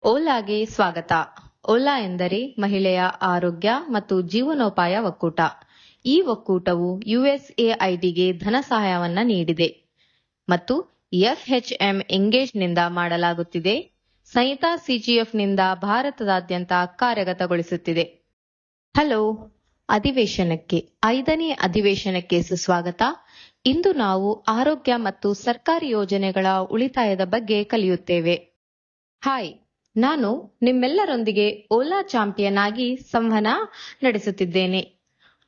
ಓಲಾಗೆ ಸ್ವಾಗತ. ಓಲಾ ಎಂದರೆ ಮಹಿಳೆಯ ಆರೋಗ್ಯ ಮತ್ತು ಜೀವನೋಪಾಯ ಒಕ್ಕೂಟ. ಈ ಒಕ್ಕೂಟವು ಯುಎಸ್ಎಐಡಿಗೆ ಧನ ಸಹಾಯವನ್ನ ನೀಡಿದೆ ಮತ್ತು ಎಫ್ಎಚ್ಎಂ ಎಂಗೇಜ್ನಿಂದ ಮಾಡಲಾಗುತ್ತಿದೆ. ಸಂಹಿತಾ ಸಿಜಿಎಫ್ನಿಂದ ಭಾರತದಾದ್ಯಂತ ಕಾರ್ಯಗತಗೊಳಿಸುತ್ತಿದೆ. ಹಲೋ, ಅಧಿವೇಶನಕ್ಕೆ 5ನೇ ಅಧಿವೇಶನಕ್ಕೆ ಸುಸ್ವಾಗತ. ಇಂದು ನಾವು ಆರೋಗ್ಯ ಮತ್ತು ಸರ್ಕಾರಿ ಯೋಜನೆಗಳ ಉಳಿತಾಯದ ಬಗ್ಗೆ ಕಲಿಯುತ್ತೇವೆ. ಹಾಯ್, ನಾನು ನಿಮ್ಮೆಲ್ಲರೊಂದಿಗೆ ಓಲಾ ಚಾಂಪಿಯನ್ ಆಗಿ ಸಂವಹನ ನಡೆಸುತ್ತಿದ್ದೇನೆ.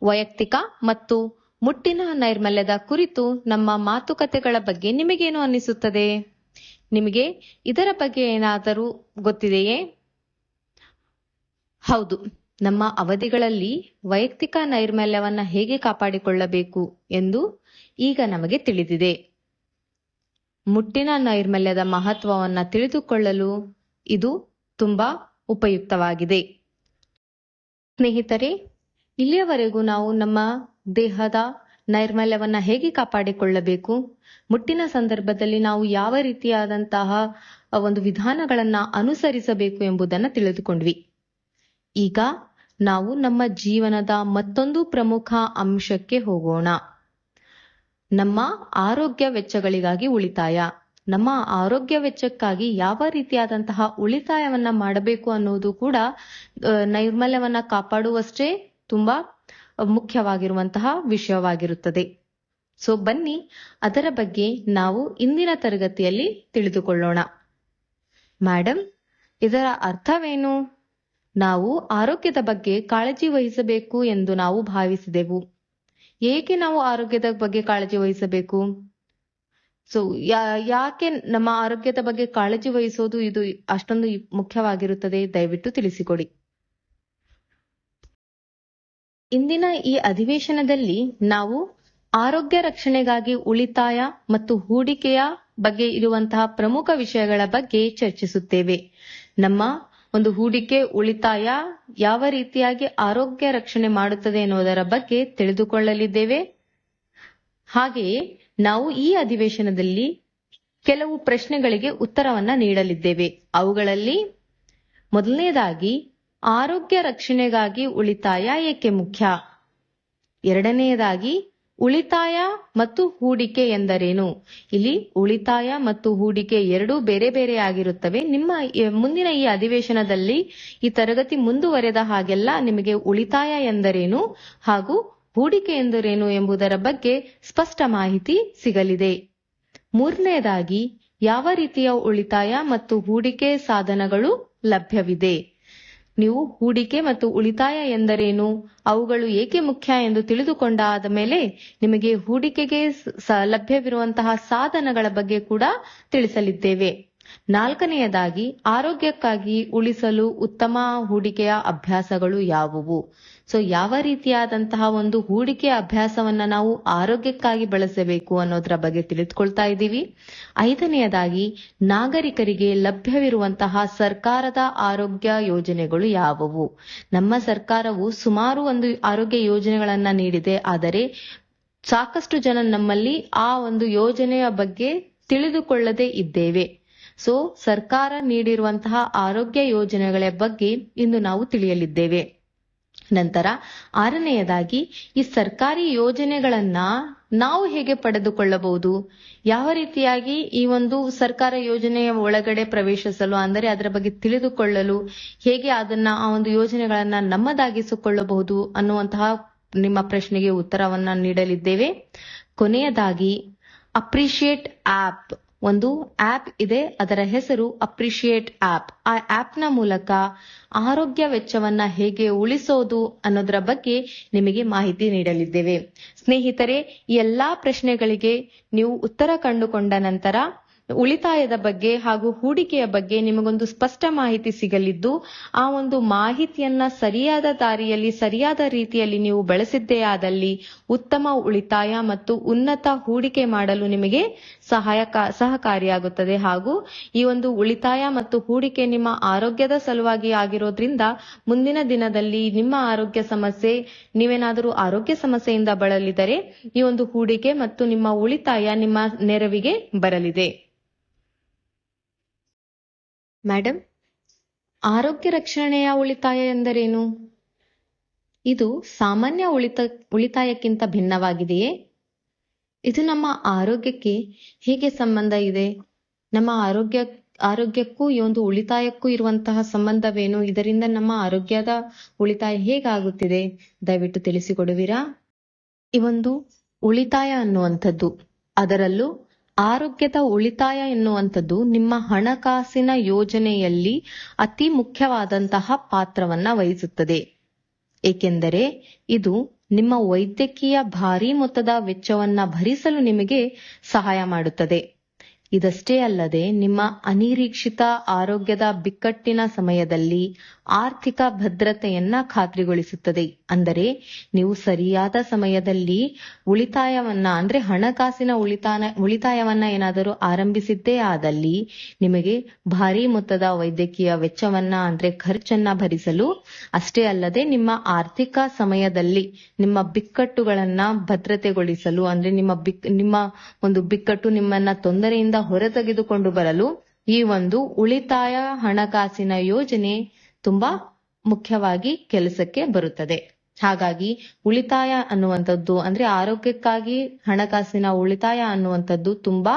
ವೈಯಕ್ತಿಕ ಮತ್ತು ಮುಟ್ಟಿನ ನೈರ್ಮಲ್ಯದ ಕುರಿತು ನಮ್ಮ ಮಾತುಕತೆಗಳ ಬಗ್ಗೆ ನಿಮಗೇನು ಅನ್ನಿಸುತ್ತದೆ? ನಿಮಗೆ ಇದರ ಬಗ್ಗೆ ಏನಾದರೂ ಗೊತ್ತಿದೆಯೇ? ಹೌದು, ನಮ್ಮ ಅವಧಿಗಳಲ್ಲಿ ವೈಯಕ್ತಿಕ ನೈರ್ಮಲ್ಯವನ್ನ ಹೇಗೆ ಕಾಪಾಡಿಕೊಳ್ಳಬೇಕು ಎಂದು ಈಗ ನಮಗೆ ತಿಳಿದಿದೆ. ಮುಟ್ಟಿನ ನೈರ್ಮಲ್ಯದ ಮಹತ್ವವನ್ನ ತಿಳಿದುಕೊಳ್ಳಲು ಇದು ತುಂಬಾ ಉಪಯುಕ್ತವಾಗಿದೆ. ಸ್ನೇಹಿತರೆ, ಇಲ್ಲಿಯವರೆಗೂ ನಾವು ನಮ್ಮ ದೇಹದ ನೈರ್ಮಲ್ಯವನ್ನ ಹೇಗೆ ಕಾಪಾಡಿಕೊಳ್ಳಬೇಕು, ಮುಟ್ಟಿನ ಸಂದರ್ಭದಲ್ಲಿ ನಾವು ಯಾವ ರೀತಿಯಾದಂತಹ ಒಂದು ವಿಧಾನಗಳನ್ನ ಅನುಸರಿಸಬೇಕು ಎಂಬುದನ್ನು ತಿಳಿದುಕೊಂಡ್ವಿ. ಈಗ ನಾವು ನಮ್ಮ ಜೀವನದ ಮತ್ತೊಂದು ಪ್ರಮುಖ ಅಂಶಕ್ಕೆ ಹೋಗೋಣ. ನಮ್ಮ ಆರೋಗ್ಯ ವೆಚ್ಚಗಳಿಗಾಗಿ ಉಳಿತಾಯ. ನಮ್ಮ ಆರೋಗ್ಯ ವೆಚ್ಚಕ್ಕಾಗಿ ಯಾವ ರೀತಿಯಾದಂತಹ ಉಳಿತಾಯವನ್ನ ಮಾಡಬೇಕು ಅನ್ನೋದು ಕೂಡ ನೈರ್ಮಲ್ಯವನ್ನ ಕಾಪಾಡುವಷ್ಟೇ ತುಂಬಾ ಮುಖ್ಯವಾಗಿರುವಂತಹ ವಿಷಯವಾಗಿರುತ್ತದೆ. ಸೊ ಬನ್ನಿ, ಅದರ ಬಗ್ಗೆ ನಾವು ಇಂದಿನ ತರಗತಿಯಲ್ಲಿ ತಿಳಿದುಕೊಳ್ಳೋಣ. ಮೇಡಮ್, ಇದರ ಅರ್ಥವೇನು? ನಾವು ಆರೋಗ್ಯದ ಬಗ್ಗೆ ಕಾಳಜಿ ವಹಿಸಬೇಕು ಎಂದು ನಾವು ಭಾವಿಸಿದೆವು. ಏಕೆ ನಾವು ಆರೋಗ್ಯದ ಬಗ್ಗೆ ಕಾಳಜಿ ವಹಿಸಬೇಕು? ಸೊ ಯಾಕೆ ನಮ್ಮ ಆರೋಗ್ಯದ ಬಗ್ಗೆ ಕಾಳಜಿ ವಹಿಸೋದು ಇದು ಅಷ್ಟೊಂದು ಮುಖ್ಯವಾಗಿರುತ್ತದೆ? ದಯವಿಟ್ಟು ತಿಳಿಸಿಕೊಡಿ. ಇಂದಿನ ಈ ಅಧಿವೇಶನದಲ್ಲಿ ನಾವು ಆರೋಗ್ಯ ರಕ್ಷಣೆಗಾಗಿ ಉಳಿತಾಯ ಮತ್ತು ಹೂಡಿಕೆಯ ಬಗ್ಗೆ ಇರುವಂತಹ ಪ್ರಮುಖ ವಿಷಯಗಳ ಬಗ್ಗೆ ಚರ್ಚಿಸುತ್ತೇವೆ. ನಮ್ಮ ಒಂದು ಹೂಡಿಕೆ ಉಳಿತಾಯ ಯಾವ ರೀತಿಯಾಗಿ ಆರೋಗ್ಯ ರಕ್ಷಣೆ ಮಾಡುತ್ತದೆ ಎನ್ನುವುದರ ಬಗ್ಗೆ ತಿಳಿದುಕೊಳ್ಳಲಿದ್ದೇವೆ. ಹಾಗೆಯೇ ನಾವು ಈ ಅಧಿವೇಶನದಲ್ಲಿ ಕೆಲವು ಪ್ರಶ್ನೆಗಳಿಗೆ ಉತ್ತರವನ್ನ ನೀಡಲಿದ್ದೇವೆ. ಅವುಗಳಲ್ಲಿ ಮೊದಲನೇದಾಗಿ, ಆರೋಗ್ಯ ರಕ್ಷಣೆಗಾಗಿ ಉಳಿತಾಯ ಏಕೆ ಮುಖ್ಯ? ಎರಡನೆಯದಾಗಿ, ಉಳಿತಾಯ ಮತ್ತು ಹೂಡಿಕೆ ಎಂದರೇನು? ಇಲ್ಲಿ ಉಳಿತಾಯ ಮತ್ತು ಹೂಡಿಕೆ ಎರಡೂ ಬೇರೆ ಬೇರೆ ಆಗಿರುತ್ತವೆ. ನಿಮ್ಮ ಮುಂದಿನ ಈ ಅಧಿವೇಶನದಲ್ಲಿ ಈ ತರಗತಿ ಮುಂದುವರೆದ ಹಾಗೆಲ್ಲ ನಿಮಗೆ ಉಳಿತಾಯ ಎಂದರೇನು ಹಾಗೂ ಹೂಡಿಕೆ ಎಂದರೇನು ಎಂಬುದರ ಬಗ್ಗೆ ಸ್ಪಷ್ಟ ಮಾಹಿತಿ ಸಿಗಲಿದೆ. ಮೂರನೆಯದಾಗಿ, ಯಾವ ರೀತಿಯ ಉಳಿತಾಯ ಮತ್ತು ಹೂಡಿಕೆ ಸಾಧನಗಳು ಲಭ್ಯವಿದೆ? ನೀವು ಹೂಡಿಕೆ ಮತ್ತು ಉಳಿತಾಯ ಎಂದರೇನು, ಅವುಗಳು ಏಕೆ ಮುಖ್ಯ ಎಂದು ತಿಳಿದುಕೊಂಡಾದ ಮೇಲೆ ನಿಮಗೆ ಹೂಡಿಕೆಗೆ ಲಭ್ಯವಿರುವಂತಹ ಸಾಧನಗಳ ಬಗ್ಗೆ ಕೂಡ ತಿಳಿಸಲಿದ್ದೇವೆ. ನಾಲ್ಕನೆಯದಾಗಿ, ಆರೋಗ್ಯಕ್ಕಾಗಿ ಉಳಿಸಲು ಉತ್ತಮ ಹೂಡಿಕೆಯ ಅಭ್ಯಾಸಗಳು ಯಾವುವು? ಸೊ ಯಾವ ರೀತಿಯಾದಂತಹ ಒಂದು ಹೂಡಿಕೆಯ ಅಭ್ಯಾಸವನ್ನ ನಾವು ಆರೋಗ್ಯಕ್ಕಾಗಿ ಬಳಸಬೇಕು ಅನ್ನೋದ್ರ ಬಗ್ಗೆ ತಿಳಿದುಕೊಳ್ತಾ ಇದ್ದೀವಿ. ಐದನೆಯದಾಗಿ, ನಾಗರಿಕರಿಗೆ ಲಭ್ಯವಿರುವಂತಹ ಸರ್ಕಾರದ ಆರೋಗ್ಯ ಯೋಜನೆಗಳು ಯಾವುವು? ನಮ್ಮ ಸರ್ಕಾರವು ಸುಮಾರು ಒಂದು ಆರೋಗ್ಯ ಯೋಜನೆಗಳನ್ನ ನೀಡಿದೆ, ಆದರೆ ಸಾಕಷ್ಟು ಜನ ನಮ್ಮಲ್ಲಿ ಆ ಒಂದು ಯೋಜನೆಯ ಬಗ್ಗೆ ತಿಳಿದುಕೊಳ್ಳದೆ ಇದ್ದೇವೆ. ಸೊ ಸರ್ಕಾರ ನೀಡಿರುವಂತಹ ಆರೋಗ್ಯ ಯೋಜನೆಗಳ ಬಗ್ಗೆ ಇಂದು ನಾವು ತಿಳಿಯಲಿದ್ದೇವೆ. ನಂತರ ಆರನೆಯದಾಗಿ, ಈ ಸರ್ಕಾರಿ ಯೋಜನೆಗಳನ್ನ ನಾವು ಹೇಗೆ ಪಡೆದುಕೊಳ್ಳಬಹುದು? ಯಾವ ರೀತಿಯಾಗಿ ಈ ಒಂದು ಸರ್ಕಾರ ಯೋಜನೆಯ ಒಳಗಡೆ ಪ್ರವೇಶಿಸಲು, ಅಂದರೆ ಅದರ ಬಗ್ಗೆ ತಿಳಿದುಕೊಳ್ಳಲು ಹೇಗೆ ಆ ಒಂದು ಯೋಜನೆಗಳನ್ನ ನಮ್ಮದಾಗಿಸಿಕೊಳ್ಳಬಹುದು ಅನ್ನುವಂತಹ ನಿಮ್ಮ ಪ್ರಶ್ನೆಗೆ ಉತ್ತರವನ್ನ ನೀಡಲಿದ್ದೇವೆ. ಕೊನೆಯದಾಗಿ, ಅಪ್ರಿಶಿಯೇಟ್ ಆಪ್, ಒಂದು ಆಪ್ ಇದೆ, ಅದರ ಹೆಸರು ಅಪ್ರಿಶಿಯೇಟ್ ಆಪ್. ಆ ಆಪ್ನ ಮೂಲಕ ಆರೋಗ್ಯ ವೆಚ್ಚವನ್ನ ಹೇಗೆ ಉಳಿಸೋದು ಅನ್ನೋದರ ಬಗ್ಗೆ ನಿಮಗೆ ಮಾಹಿತಿ ನೀಡಲಿದ್ದೇವೆ. ಸ್ನೇಹಿತರೆ, ಈ ಎಲ್ಲಾ ಪ್ರಶ್ನೆಗಳಿಗೆ ನೀವು ಉತ್ತರ ಕಂಡುಕೊಂಡ ನಂತರ ಉಳಿತಾಯದ ಬಗ್ಗೆ ಹಾಗೂ ಹೂಡಿಕೆಯ ಬಗ್ಗೆ ನಿಮಗೊಂದು ಸ್ಪಷ್ಟ ಮಾಹಿತಿ ಸಿಗಲಿದ್ದು, ಆ ಒಂದು ಮಾಹಿತಿಯನ್ನ ಸರಿಯಾದ ದಾರಿಯಲ್ಲಿ ಸರಿಯಾದ ರೀತಿಯಲ್ಲಿ ನೀವು ಬಳಸಿದ್ದೇ ಆದಲ್ಲಿ ಉತ್ತಮ ಉಳಿತಾಯ ಮತ್ತು ಉನ್ನತ ಹೂಡಿಕೆ ಮಾಡಲು ನಿಮಗೆ ಸಹಕಾರಿಯಾಗುತ್ತದೆ. ಹಾಗೂ ಈ ಒಂದು ಉಳಿತಾಯ ಮತ್ತು ಹೂಡಿಕೆ ನಿಮ್ಮ ಆರೋಗ್ಯದ ಸಲುವಾಗಿ ಆಗಿರೋದ್ರಿಂದ ಮುಂದಿನ ದಿನದಲ್ಲಿ ನಿಮ್ಮ ಆರೋಗ್ಯ ಸಮಸ್ಯೆ, ನೀವೇನಾದರೂ ಆರೋಗ್ಯ ಸಮಸ್ಯೆಯಿಂದ ಬಳಲಿದರೆ ಈ ಒಂದು ಹೂಡಿಕೆ ಮತ್ತು ನಿಮ್ಮ ಉಳಿತಾಯ ನಿಮ್ಮ ನೆರವಿಗೆ ಬರಲಿದೆ. ಮೇಡಮ್, ಆರೋಗ್ಯ ರಕ್ಷಣೆಯ ಉಳಿತಾಯ ಎಂದರೇನು? ಇದು ಸಾಮಾನ್ಯ ಉಳಿತಾಯಕ್ಕಿಂತ ಭಿನ್ನವಾಗಿದೆಯೇ? ಇದು ನಮ್ಮ ಆರೋಗ್ಯಕ್ಕೆ ಹೇಗೆ ಸಂಬಂಧ ಇದೆ? ನಮ್ಮ ಆರೋಗ್ಯಕ್ಕೂ ಈ ಒಂದು ಉಳಿತಾಯಕ್ಕೂ ಇರುವಂತಹ ಸಂಬಂಧವೇನು? ಇದರಿಂದ ನಮ್ಮ ಆರೋಗ್ಯದ ಉಳಿತಾಯ ಹೇಗಾಗುತ್ತಿದೆ? ದಯವಿಟ್ಟು ತಿಳಿಸಿಕೊಡುವಿರಾ? ಈ ಒಂದು ಉಳಿತಾಯ ಅನ್ನುವಂಥದ್ದು, ಅದರಲ್ಲೂ ಆರೋಗ್ಯದ ಉಳಿತಾಯ ಎನ್ನುವಂಥದ್ದು ನಿಮ್ಮ ಹಣಕಾಸಿನ ಯೋಜನೆಯಲ್ಲಿ ಅತಿ ಮುಖ್ಯವಾದಂತಹ ಪಾತ್ರವನ್ನ ವಹಿಸುತ್ತದೆ. ಏಕೆಂದರೆ ಇದು ನಿಮ್ಮ ವೈದ್ಯಕೀಯ ಭಾರೀ ಮೊತ್ತದ ವೆಚ್ಚವನ್ನ ಭರಿಸಲು ನಿಮಗೆ ಸಹಾಯ ಮಾಡುತ್ತದೆ. ಇದಷ್ಟೇ ಅಲ್ಲದೆ ನಿಮ್ಮ ಅನಿರೀಕ್ಷಿತ ಆರೋಗ್ಯದ ಬಿಕ್ಕಟ್ಟಿನ ಸಮಯದಲ್ಲಿ ಆರ್ಥಿಕ ಭದ್ರತೆಯನ್ನ ಖಾತ್ರಿಗೊಳಿಸುತ್ತದೆ. ಅಂದರೆ ನೀವು ಸರಿಯಾದ ಸಮಯದಲ್ಲಿ ಉಳಿತಾಯವನ್ನ ಅಂದ್ರೆ ಹಣಕಾಸಿನ ಉಳಿತಾಯವನ್ನ ಏನಾದರೂ ಆರಂಭಿಸಿದ್ದೇ ಆದಲ್ಲಿ ನಿಮಗೆ ಭಾರೀ ಮೊತ್ತದ ವೈದ್ಯಕೀಯ ವೆಚ್ಚವನ್ನ ಅಂದ್ರೆ ಖರ್ಚನ್ನ ಭರಿಸಲು ಅಷ್ಟೇ ಅಲ್ಲದೆ ನಿಮ್ಮ ಆರ್ಥಿಕ ಸಮಯದಲ್ಲಿ ನಿಮ್ಮ ಬಿಕ್ಕಟ್ಟುಗಳನ್ನ ಭದ್ರತೆಗೊಳಿಸಲು ಅಂದ್ರೆ ನಿಮ್ಮ ಒಂದು ಬಿಕ್ಕಟ್ಟು ನಿಮ್ಮನ್ನ ತೊಂದರೆಯಿಂದ ಹೊರತೆಗೆದುಕೊಂಡು ಬರಲು ಈ ಒಂದು ಉಳಿತಾಯ ಹಣಕಾಸಿನ ಯೋಜನೆ ತುಂಬಾ ಮುಖ್ಯವಾಗಿ ಕೆಲಸಕ್ಕೆ ಬರುತ್ತದೆ. ಹಾಗಾಗಿ ಉಳಿತಾಯ ಅನ್ನುವಂಥದ್ದು ಅಂದ್ರೆ ಆರೋಗ್ಯಕ್ಕಾಗಿ ಹಣಕಾಸಿನ ಉಳಿತಾಯ ಅನ್ನುವಂಥದ್ದು ತುಂಬಾ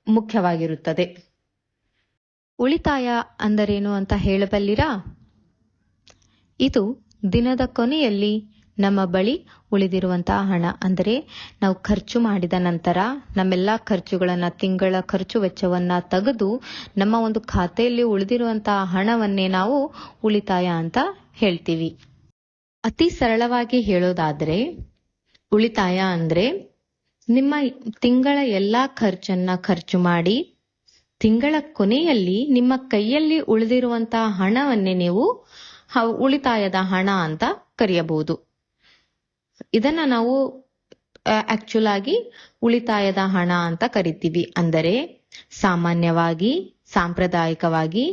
ಮುಖ್ಯವಾಗಿರುತ್ತದೆ. ಉಳಿತಾಯ ಅಂದರೇನು ಅಂತ ಹೇಳಬಲ್ಲಿರಾ? ಇದು ದಿನದ ಕೊನೆಯಲ್ಲಿ ನಮ್ಮ ಬಳಿ ಉಳಿದಿರುವಂತಹ ಹಣ, ಅಂದರೆ ನಾವು ಖರ್ಚು ಮಾಡಿದ ನಂತರ ನಮ್ಮೆಲ್ಲಾ ಖರ್ಚುಗಳನ್ನ, ತಿಂಗಳ ಖರ್ಚು ವೆಚ್ಚವನ್ನ ತೆಗೆದು ನಮ್ಮ ಒಂದು ಖಾತೆಯಲ್ಲಿ ಉಳಿದಿರುವಂತಹ ಹಣವನ್ನೇ ನಾವು ಉಳಿತಾಯ ಅಂತ ಹೇಳ್ತೀವಿ. ಅತಿ ಸರಳವಾಗಿ ಹೇಳೋದಾದ್ರೆ ಉಳಿತಾಯ ಅಂದ್ರೆ ನಿಮ್ಮ ತಿಂಗಳ ಎಲ್ಲಾ ಖರ್ಚನ್ನ ಖರ್ಚು ಮಾಡಿ ತಿಂಗಳ ಕೊನೆಯಲ್ಲಿ ನಿಮ್ಮ ಕೈಯಲ್ಲಿ ಉಳಿದಿರುವಂತಹ ಹಣವನ್ನೇ ನೀವು ಉಳಿತಾಯದ ಹಣ ಅಂತ ಕರೆಯಬಹುದು. ಇದನ್ನ ನಾವು ಆಕ್ಚುಲ್ ಆಗಿ ಉಳಿತಾಯದ ಹಣ ಅಂತ ಕರಿತೀವಿ. ಅಂದರೆ ಸಾಂಪ್ರದಾಯಿಕವಾಗಿ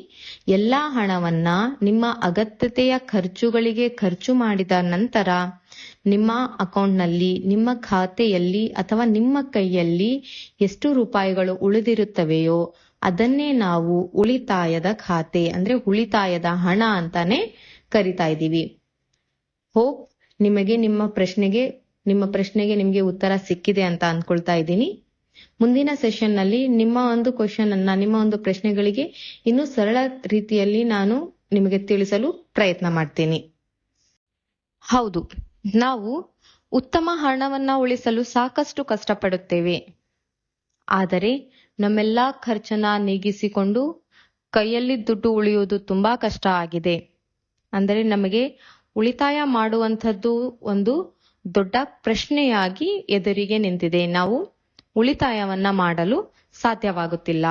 ಎಲ್ಲಾ ಹಣವನ್ನ ನಿಮ್ಮ ಅಗತ್ಯತೆಯ ಖರ್ಚುಗಳಿಗೆ ಖರ್ಚು ಮಾಡಿದ ನಂತರ ನಿಮ್ಮ ಅಕೌಂಟ್ನಲ್ಲಿ, ನಿಮ್ಮ ಖಾತೆಯಲ್ಲಿ ಅಥವಾ ನಿಮ್ಮ ಕೈಯಲ್ಲಿ ಎಷ್ಟು ರೂಪಾಯಿಗಳು ಉಳಿದಿರುತ್ತವೆಯೋ ಅದನ್ನೇ ನಾವು ಉಳಿತಾಯದ ಖಾತೆ ಅಂದ್ರೆ ಉಳಿತಾಯದ ಹಣ ಅಂತಾನೆ ಕರಿತಾ ಇದ್ದೀವಿ. ಹೋಪ್ ನಿಮಗೆ ನಿಮ್ಮ ಪ್ರಶ್ನೆಗೆ ನಿಮಗೆ ಉತ್ತರ ಸಿಕ್ಕಿದೆ ಅಂತ ಅನ್ಕೊಳ್ತಾ ಇದ್ದೀನಿ. ಮುಂದಿನ ಸೆಷನ್ ನಲ್ಲಿ ನಿಮ್ಮ ಒಂದು ಕ್ವೆಶ್ಚನ್ ಅನ್ನ, ನಿಮ್ಮ ಒಂದು ಪ್ರಶ್ನೆಗಳಿಗೆ ಇನ್ನೂ ಸರಳ ರೀತಿಯಲ್ಲಿ ನಾನು ನಿಮಗೆ ತಿಳಿಸಲು ಪ್ರಯತ್ನ ಮಾಡ್ತೀನಿ. ಹೌದು, ನಾವು ಉತ್ತಮ ಹಣವನ್ನ ಉಳಿಸಲು ಸಾಕಷ್ಟು ಕಷ್ಟಪಡುತ್ತೇವೆ. ಆದರೆ ನಮ್ಮೆಲ್ಲಾ ಖರ್ಚನ್ನ ನೀಗಿಸಿಕೊಂಡು ಕೈಯಲ್ಲಿ ದುಡ್ಡು ಉಳಿಯುವುದು ತುಂಬಾ ಕಷ್ಟ ಆಗಿದೆ. ಅಂದರೆ ನಮಗೆ ಉಳಿತಾಯ ಮಾಡುವಂಥದ್ದು ಒಂದು ದೊಡ್ಡ ಪ್ರಶ್ನೆಯಾಗಿ ಎದುರಿಗೆ ನಿಂತಿದೆ. ನಾವು ಉಳಿತಾಯವನ್ನ ಮಾಡಲು ಸಾಧ್ಯವಾಗುತ್ತಿಲ್ಲ.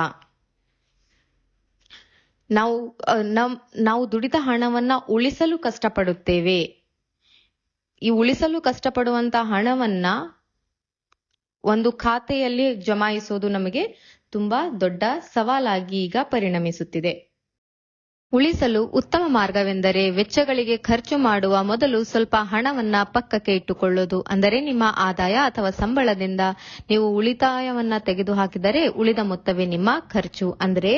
ನಾವು ದುಡಿದ ಹಣವನ್ನ ಉಳಿಸಲು ಕಷ್ಟಪಡುತ್ತೇವೆ. ಈ ಉಳಿಸಲು ಕಷ್ಟಪಡುವಂತ ಹಣವನ್ನ ಒಂದು ಖಾತೆಯಲ್ಲಿ ಜಮಾಯಿಸೋದು ನಮಗೆ ತುಂಬಾ ದೊಡ್ಡ ಸವಾಲಾಗಿ ಈಗ ಪರಿಣಮಿಸುತ್ತಿದೆ. ಉಳಿಸಲು ಉತ್ತಮ ಮಾರ್ಗವೆಂದರೆ ವೆಚ್ಚಗಳಿಗೆ ಖರ್ಚು ಮಾಡುವ ಮೊದಲು ಸ್ವಲ್ಪ ಹಣವನ್ನ ಪಕ್ಕಕ್ಕೆ ಇಟ್ಟುಕೊಳ್ಳೋದು. ಅಂದರೆ ನಿಮ್ಮ ಆದಾಯ ಅಥವಾ ಸಂಬಳದಿಂದ ನೀವು ಉಳಿತಾಯವನ್ನ ತೆಗೆದು ಹಾಕಿದರೆ ಉಳಿದ ಮೊತ್ತವೇ ನಿಮ್ಮ ಖರ್ಚು. ಅಂದ್ರೆ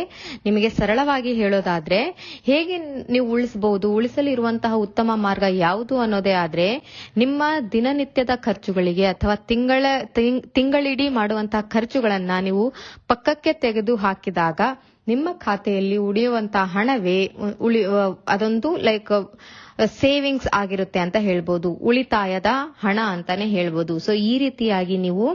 ನಿಮಗೆ ಸರಳವಾಗಿ ಹೇಳೋದಾದ್ರೆ ಹೇಗೆ ನೀವು ಉಳಿಸಲು ಇರುವಂತಹ ಉತ್ತಮ ಮಾರ್ಗ ಯಾವುದು ಅನ್ನೋದೇ ಆದ್ರೆ ನಿಮ್ಮ ದಿನನಿತ್ಯದ ಖರ್ಚುಗಳಿಗೆ ಅಥವಾ ತಿಂಗಳಿಡೀ ಮಾಡುವಂತಹ ಖರ್ಚುಗಳನ್ನ ನೀವು ಪಕ್ಕಕ್ಕೆ ತೆಗೆದು ಹಾಕಿದಾಗ ನಿಮ್ಮ ಖಾತೆಯಲ್ಲಿ ಉಳಿಯುವಂತಹ ಹಣವೇ ಅದೊಂದು ಲೈಕ್ ಸೇವಿಂಗ್ಸ್ ಆಗಿರುತ್ತೆ ಅಂತ ಹೇಳ್ಬೋದು, ಉಳಿತಾಯದ ಹಣ ಅಂತಾನೆ ಹೇಳ್ಬೋದು. ಸೊ ಈ ರೀತಿಯಾಗಿ ನೀವು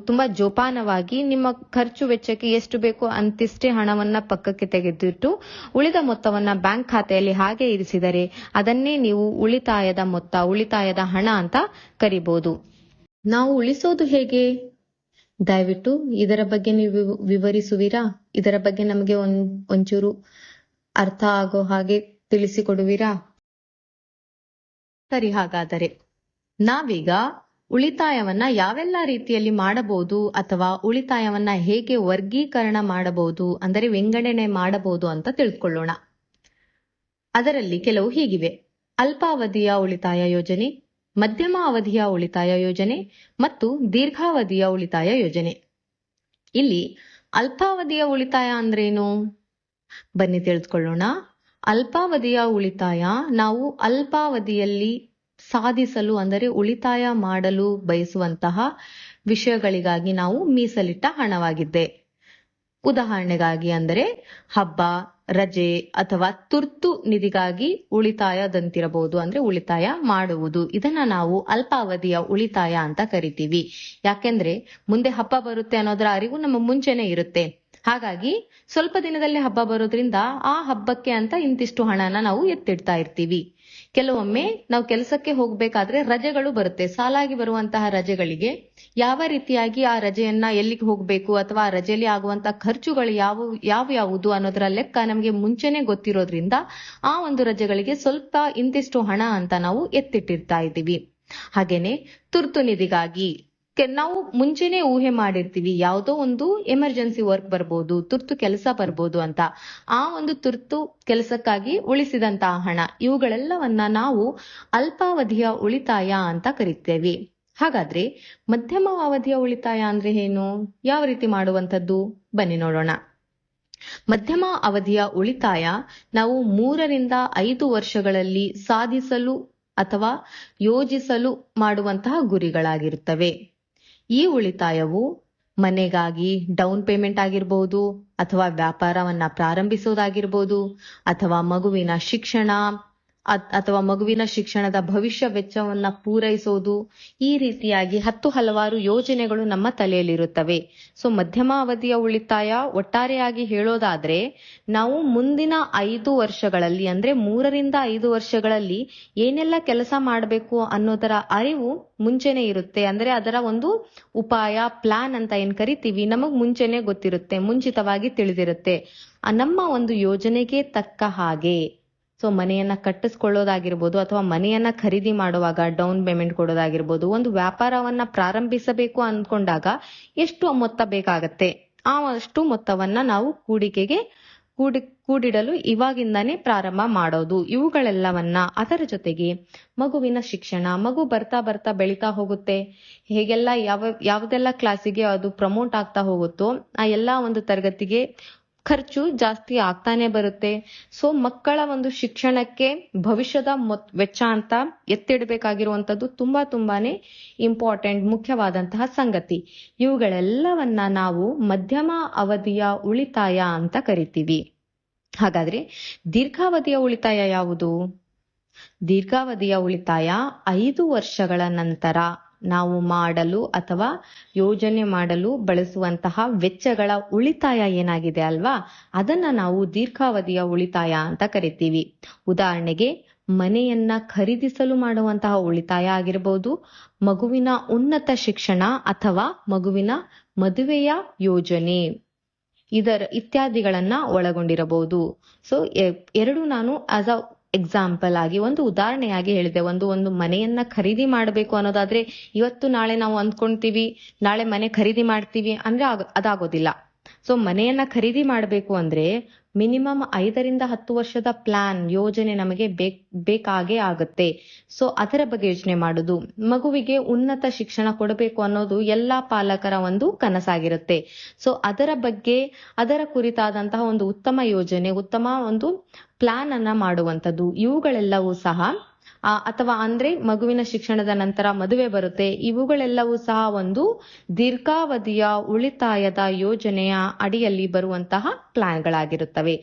ತುಂಬಾ ಜೋಪಾನವಾಗಿ ನಿಮ್ಮ ಖರ್ಚು ವೆಚ್ಚಕ್ಕೆ ಎಷ್ಟು ಬೇಕೋ ಅಂತಿಷ್ಟೇ ಹಣವನ್ನ ಪಕ್ಕಕ್ಕೆ ತೆಗೆದಿಟ್ಟು ಉಳಿದ ಮೊತ್ತವನ್ನ ಬ್ಯಾಂಕ್ ಖಾತೆಯಲ್ಲಿ ಹಾಗೆ ಇರಿಸಿದರೆ ಅದನ್ನೇ ನೀವು ಉಳಿತಾಯದ ಮೊತ್ತ, ಉಳಿತಾಯದ ಹಣ ಅಂತ ಕರಿಬಹುದು. ನಾವು ಉಳಿಸೋದು ಹೇಗೆ? ದಯವಿಟ್ಟು ಇದರ ಬಗ್ಗೆ ನೀವು ವಿವರಿಸುವಿರಾ? ಇದರ ಬಗ್ಗೆ ನಮಗೆ ಒಂಚೂರು ಅರ್ಥ ಆಗೋ ಹಾಗೆ ತಿಳಿಸಿಕೊಡುವಿರಾ? ಸರಿ, ಹಾಗಾದರೆ ನಾವೀಗ ಉಳಿತಾಯವನ್ನ ಯಾವೆಲ್ಲ ರೀತಿಯಲ್ಲಿ ಮಾಡಬಹುದು ಅಥವಾ ಉಳಿತಾಯವನ್ನ ಹೇಗೆ ವರ್ಗೀಕರಣ ಮಾಡಬಹುದು, ಅಂದರೆ ವಿಂಗಡಣೆ ಮಾಡಬಹುದು ಅಂತ ತಿಳ್ಕೊಳ್ಳೋಣ. ಅದರಲ್ಲಿ ಕೆಲವು ಹೀಗಿವೆ: ಅಲ್ಪಾವಧಿಯ ಉಳಿತಾಯ ಯೋಜನೆ, ಮಧ್ಯಮ ಅವಧಿಯ ಉಳಿತಾಯ ಯೋಜನೆ ಮತ್ತು ದೀರ್ಘಾವಧಿಯ ಉಳಿತಾಯ ಯೋಜನೆ. ಇಲ್ಲಿ ಅಲ್ಪಾವಧಿಯ ಉಳಿತಾಯ ಅಂದ್ರೇನು? ಬನ್ನಿ ತಿಳಿದುಕೊಳ್ಳೋಣ. ಅಲ್ಪಾವಧಿಯ ಉಳಿತಾಯ ನಾವು ಅಲ್ಪಾವಧಿಯಲ್ಲಿ ಸಾಧಿಸಲು ಅಂದರೆ ಉಳಿತಾಯ ಮಾಡಲು ಬಯಸುವಂತಹ ವಿಷಯಗಳಿಗಾಗಿ ನಾವು ಮೀಸಲಿಟ್ಟ ಹಣವಾಗಿದೆ. ಉದಾಹರಣೆಗಾಗಿ ಅಂದರೆ ಹಬ್ಬ, ರಜೆ ಅಥವಾ ತುರ್ತು ನಿಧಿಗಾಗಿ ಉಳಿತಾಯದಂತಿರಬಹುದು. ಅಂದ್ರೆ ಉಳಿತಾಯ ಮಾಡುವುದು, ಇದನ್ನ ನಾವು ಅಲ್ಪಾವಧಿಯ ಉಳಿತಾಯ ಅಂತ ಕರಿತೀವಿ. ಯಾಕೆಂದ್ರೆ ಮುಂದೆ ಹಬ್ಬ ಬರುತ್ತೆ ಅನ್ನೋದರ ಅರಿವು ನಮ್ಮ ಮುಂಚೆನೆ ಇರುತ್ತೆ. ಹಾಗಾಗಿ ಸ್ವಲ್ಪ ದಿನದಲ್ಲಿ ಹಬ್ಬ ಬರೋದ್ರಿಂದ ಆ ಹಬ್ಬಕ್ಕೆ ಅಂತ ಇಂತಿಷ್ಟು ಹಣನ ನಾವು ಎತ್ತಿಡ್ತಾ ಇರ್ತೀವಿ. ಕೆಲವೊಮ್ಮೆ ನಾವು ಕೆಲಸಕ್ಕೆ ಹೋಗ್ಬೇಕಾದ್ರೆ ರಜೆಗಳು ಬರುತ್ತೆ. ಸಾಲಾಗಿ ಬರುವಂತಹ ರಜೆಗಳಿಗೆ ಯಾವ ರೀತಿಯಾಗಿ ಆ ರಜೆಯನ್ನ ಎಲ್ಲಿಗೆ ಹೋಗ್ಬೇಕು ಅಥವಾ ಆ ರಜೆಯಲ್ಲಿ ಆಗುವಂತಹ ಖರ್ಚುಗಳು ಯಾವ್ಯಾವುದು ಅನ್ನೋದರ ಲೆಕ್ಕ ನಮ್ಗೆ ಮುಂಚೆನೆ ಗೊತ್ತಿರೋದ್ರಿಂದ ಆ ಒಂದು ರಜೆಗಳಿಗೆ ಸ್ವಲ್ಪ ಇಂತಿಷ್ಟು ಹಣ ಅಂತ ನಾವು ಎತ್ತಿಟ್ಟಿರ್ತಾ ಇದ್ದೀವಿ. ಹಾಗೇನೆ ತುರ್ತು ನಿಧಿಗಾಗಿ ನಾವು ಮುಂಚೆನೆ ಊಹೆ ಮಾಡಿರ್ತೀವಿ, ಯಾವುದೋ ಒಂದು ಎಮರ್ಜೆನ್ಸಿ ವರ್ಕ್ ಬರ್ಬೋದು, ತುರ್ತು ಕೆಲಸ ಬರ್ಬೋದು ಅಂತ. ಆ ಒಂದು ತುರ್ತು ಕೆಲಸಕ್ಕಾಗಿ ಉಳಿಸಿದಂತಹ ಹಣ, ಇವುಗಳೆಲ್ಲವನ್ನ ನಾವು ಅಲ್ಪಾವಧಿಯ ಉಳಿತಾಯ ಅಂತ ಕರಿತೇವೆ. ಹಾಗಾದ್ರೆ ಮಧ್ಯಮ ಅವಧಿಯ ಉಳಿತಾಯ ಅಂದ್ರೆ ಏನು, ಯಾವ ರೀತಿ ಮಾಡುವಂತದ್ದು, ಬನ್ನಿ ನೋಡೋಣ. ಮಧ್ಯಮ ಅವಧಿಯ ಉಳಿತಾಯ ನಾವು 3-5 ವರ್ಷಗಳಲ್ಲಿ ಸಾಧಿಸಲು ಅಥವಾ ಯೋಜಿಸಲು ಮಾಡುವಂತಹ ಗುರಿಗಳಾಗಿರುತ್ತವೆ. ಈ ಉಳಿತಾಯವು ಮನೆಗಾಗಿ ಡೌನ್ ಪೇಮೆಂಟ್ ಆಗಿರ್ಬೋದು, ಅಥವಾ ವ್ಯಾಪಾರವನ್ನ ಪ್ರಾರಂಭಿಸೋದಾಗಿರ್ಬೋದು, ಅಥವಾ ಮಗುವಿನ ಶಿಕ್ಷಣ ಅಥವಾ ಮಗುವಿನ ಶಿಕ್ಷಣದ ಭವಿಷ್ಯ ವೆಚ್ಚವನ್ನ ಪೂರೈಸೋದು, ಈ ರೀತಿಯಾಗಿ ಹಲವಾರು ಯೋಜನೆಗಳು ನಮ್ಮ ತಲೆಯಲ್ಲಿರುತ್ತವೆ. ಸೊ ಮಧ್ಯಮ ಅವಧಿಯ ಉಳಿತಾಯ ಒಟ್ಟಾರೆಯಾಗಿ ಹೇಳೋದಾದ್ರೆ ನಾವು ಮುಂದಿನ 5 ವರ್ಷಗಳಲ್ಲಿ ಅಂದ್ರೆ 3-5 ವರ್ಷಗಳಲ್ಲಿ ಏನೆಲ್ಲ ಕೆಲಸ ಮಾಡಬೇಕು ಅನ್ನೋದರ ಅರಿವು ಮುಂಚೆನೆ ಇರುತ್ತೆ. ಅಂದ್ರೆ ಅದರ ಒಂದು ಉಪಾಯ, ಪ್ಲಾನ್ ಅಂತ ಏನ್ ಕರಿತೀವಿ, ನಮಗ್ ಮುಂಚೆನೆ ಗೊತ್ತಿರುತ್ತೆ, ಮುಂಚಿತವಾಗಿ ತಿಳಿದಿರುತ್ತೆ. ನಮ್ಮ ಒಂದು ಯೋಜನೆಗೆ ತಕ್ಕ ಹಾಗೆ ಸೊ ಮನೆಯನ್ನ ಕಟ್ಟಿಸ್ಕೊಳ್ಳೋದಾಗಿರ್ಬೋದು, ಅಥವಾ ಮನೆಯನ್ನ ಖರೀದಿ ಮಾಡುವಾಗ ಡೌನ್ ಪೇಮೆಂಟ್ ಕೊಡೋದಾಗಿರ್ಬೋದು, ಒಂದು ವ್ಯಾಪಾರವನ್ನ ಪ್ರಾರಂಭಿಸಬೇಕು ಅಂದ್ಕೊಂಡಾಗ ಎಷ್ಟು ಮೊತ್ತ ಬೇಕಾಗತ್ತೆ, ಆ ಅಷ್ಟು ಮೊತ್ತವನ್ನ ನಾವು ಕೂಡಿಡಲು ಇವಾಗಿಂದಾನೇ ಪ್ರಾರಂಭ ಮಾಡೋದು. ಇವುಗಳೆಲ್ಲವನ್ನ, ಅದರ ಜೊತೆಗೆ ಮಗುವಿನ ಶಿಕ್ಷಣ, ಮಗು ಬರ್ತಾ ಬರ್ತಾ ಬೆಳಿತಾ ಹೋಗುತ್ತೆ, ಹೇಗೆಲ್ಲ ಯಾವ್ದೆಲ್ಲ ಕ್ಲಾಸಿಗೆ ಅದು ಪ್ರಮೋಟ್ ಆಗ್ತಾ ಹೋಗುತ್ತೋ ಆ ಎಲ್ಲಾ ಒಂದು ತರಗತಿಗೆ ಖರ್ಚು ಜಾಸ್ತಿ ಆಗ್ತಾನೆ ಬರುತ್ತೆ. ಸೊ ಮಕ್ಕಳ ಒಂದು ಶಿಕ್ಷಣಕ್ಕೆ ಭವಿಷ್ಯದ ವೆಚ್ಚ ಅಂತ ಎತ್ತಿಡಬೇಕಾಗಿರುವಂತದ್ದು ತುಂಬಾನೇ ಇಂಪಾರ್ಟೆಂಟ್, ಮುಖ್ಯವಾದಂತಹ ಸಂಗತಿ. ಇವುಗಳೆಲ್ಲವನ್ನ ನಾವು ಮಧ್ಯಮ ಅವಧಿಯ ಉಳಿತಾಯ ಅಂತ ಕರಿತೀವಿ. ಹಾಗಾದ್ರೆ ದೀರ್ಘಾವಧಿಯ ಉಳಿತಾಯ ಯಾವುದು? ದೀರ್ಘಾವಧಿಯ ಉಳಿತಾಯ 5 ವರ್ಷಗಳ ನಂತರ ನಾವು ಮಾಡಲು ಅಥವಾ ಯೋಜನೆ ಮಾಡಲು ಬಳಸುವಂತಹ ವೆಚ್ಚಗಳ ಉಳಿತಾಯ ಏನಾಗಿದೆ ಅಲ್ವಾ, ಅದನ್ನ ನಾವು ದೀರ್ಘಾವಧಿಯ ಉಳಿತಾಯ ಅಂತ ಕರಿತೀವಿ. ಉದಾಹರಣೆಗೆ ಮನೆಯನ್ನ ಖರೀದಿಸಲು ಮಾಡುವಂತಹ ಉಳಿತಾಯ ಆಗಿರಬಹುದು, ಮಗುವಿನ ಉನ್ನತ ಶಿಕ್ಷಣ ಅಥವಾ ಮಗುವಿನ ಮದುವೆಯ ಯೋಜನೆ ಇತ್ಯಾದಿಗಳನ್ನ ಒಳಗೊಂಡಿರಬಹುದು. ಸೊ ಎರಡು ನಾನು ಆಸ್ ಅ ಎಕ್ಸಾಂಪಲ್ ಆಗಿ, ಒಂದು ಉದಾಹರಣೆಯಾಗಿ ಹೇಳಿದೆ. ಒಂದು ಮನೆಯನ್ನ ಖರೀದಿ ಮಾಡಬೇಕು ಅನ್ನೋದಾದ್ರೆ ಇವತ್ತು ನಾಳೆ ನಾವು ಅಂದ್ಕೊಂತೀವಿ ನಾಳೆ ಮನೆ ಖರೀದಿ ಮಾಡ್ತೀವಿ ಅಂದ್ರೆ ಅದಾಗೋದಿಲ್ಲ. ಸೊ ಮನೆಯನ್ನ ಖರೀದಿ ಮಾಡಬೇಕು ಅಂದ್ರೆ ಮಿನಿಮಮ್ 5-10 ವರ್ಷದ ಪ್ಲಾನ್, ಯೋಜನೆ ನಮಗೆ ಬೇಕಾಗೇ ಆಗುತ್ತೆ. ಸೊ ಅದರ ಬಗ್ಗೆ ಯೋಚನೆ ಮಾಡುದು. ಮಗುವಿಗೆ ಉನ್ನತ ಶಿಕ್ಷಣ ಕೊಡಬೇಕು ಅನ್ನೋದು ಎಲ್ಲಾ ಪಾಲಕರ ಒಂದು ಕನಸಾಗಿರುತ್ತೆ. ಸೊ ಅದರ ಬಗ್ಗೆ, ಅದರ ಕುರಿತಾದಂತಹ ಒಂದು ಉತ್ತಮ ಯೋಜನೆ, ಉತ್ತಮ ಒಂದು ಪ್ಲಾನ್ ಅನ್ನ ಮಾಡುವಂತದ್ದು, ಇವುಗಳೆಲ್ಲವೂ ಸಹ ಅಥವಾ ಅಂದ್ರೆ ಮಗುವಿನ ಶಿಕ್ಷಣದ ನಂತರ ಮದುವೆ ಬರುತ್ತೆ, ಇವುಗಳೆಲ್ಲವೂ ಸಹ ಒಂದು ದೀರ್ಘಾವಧಿಯ ಉಳಿತಾಯದ ಯೋಜನೆಯ ಅಡಿಯಲ್ಲಿ ಬರುವಂತಹ ಪ್ಲಾನ್ಗಳಾಗಿರುತ್ತವೆ.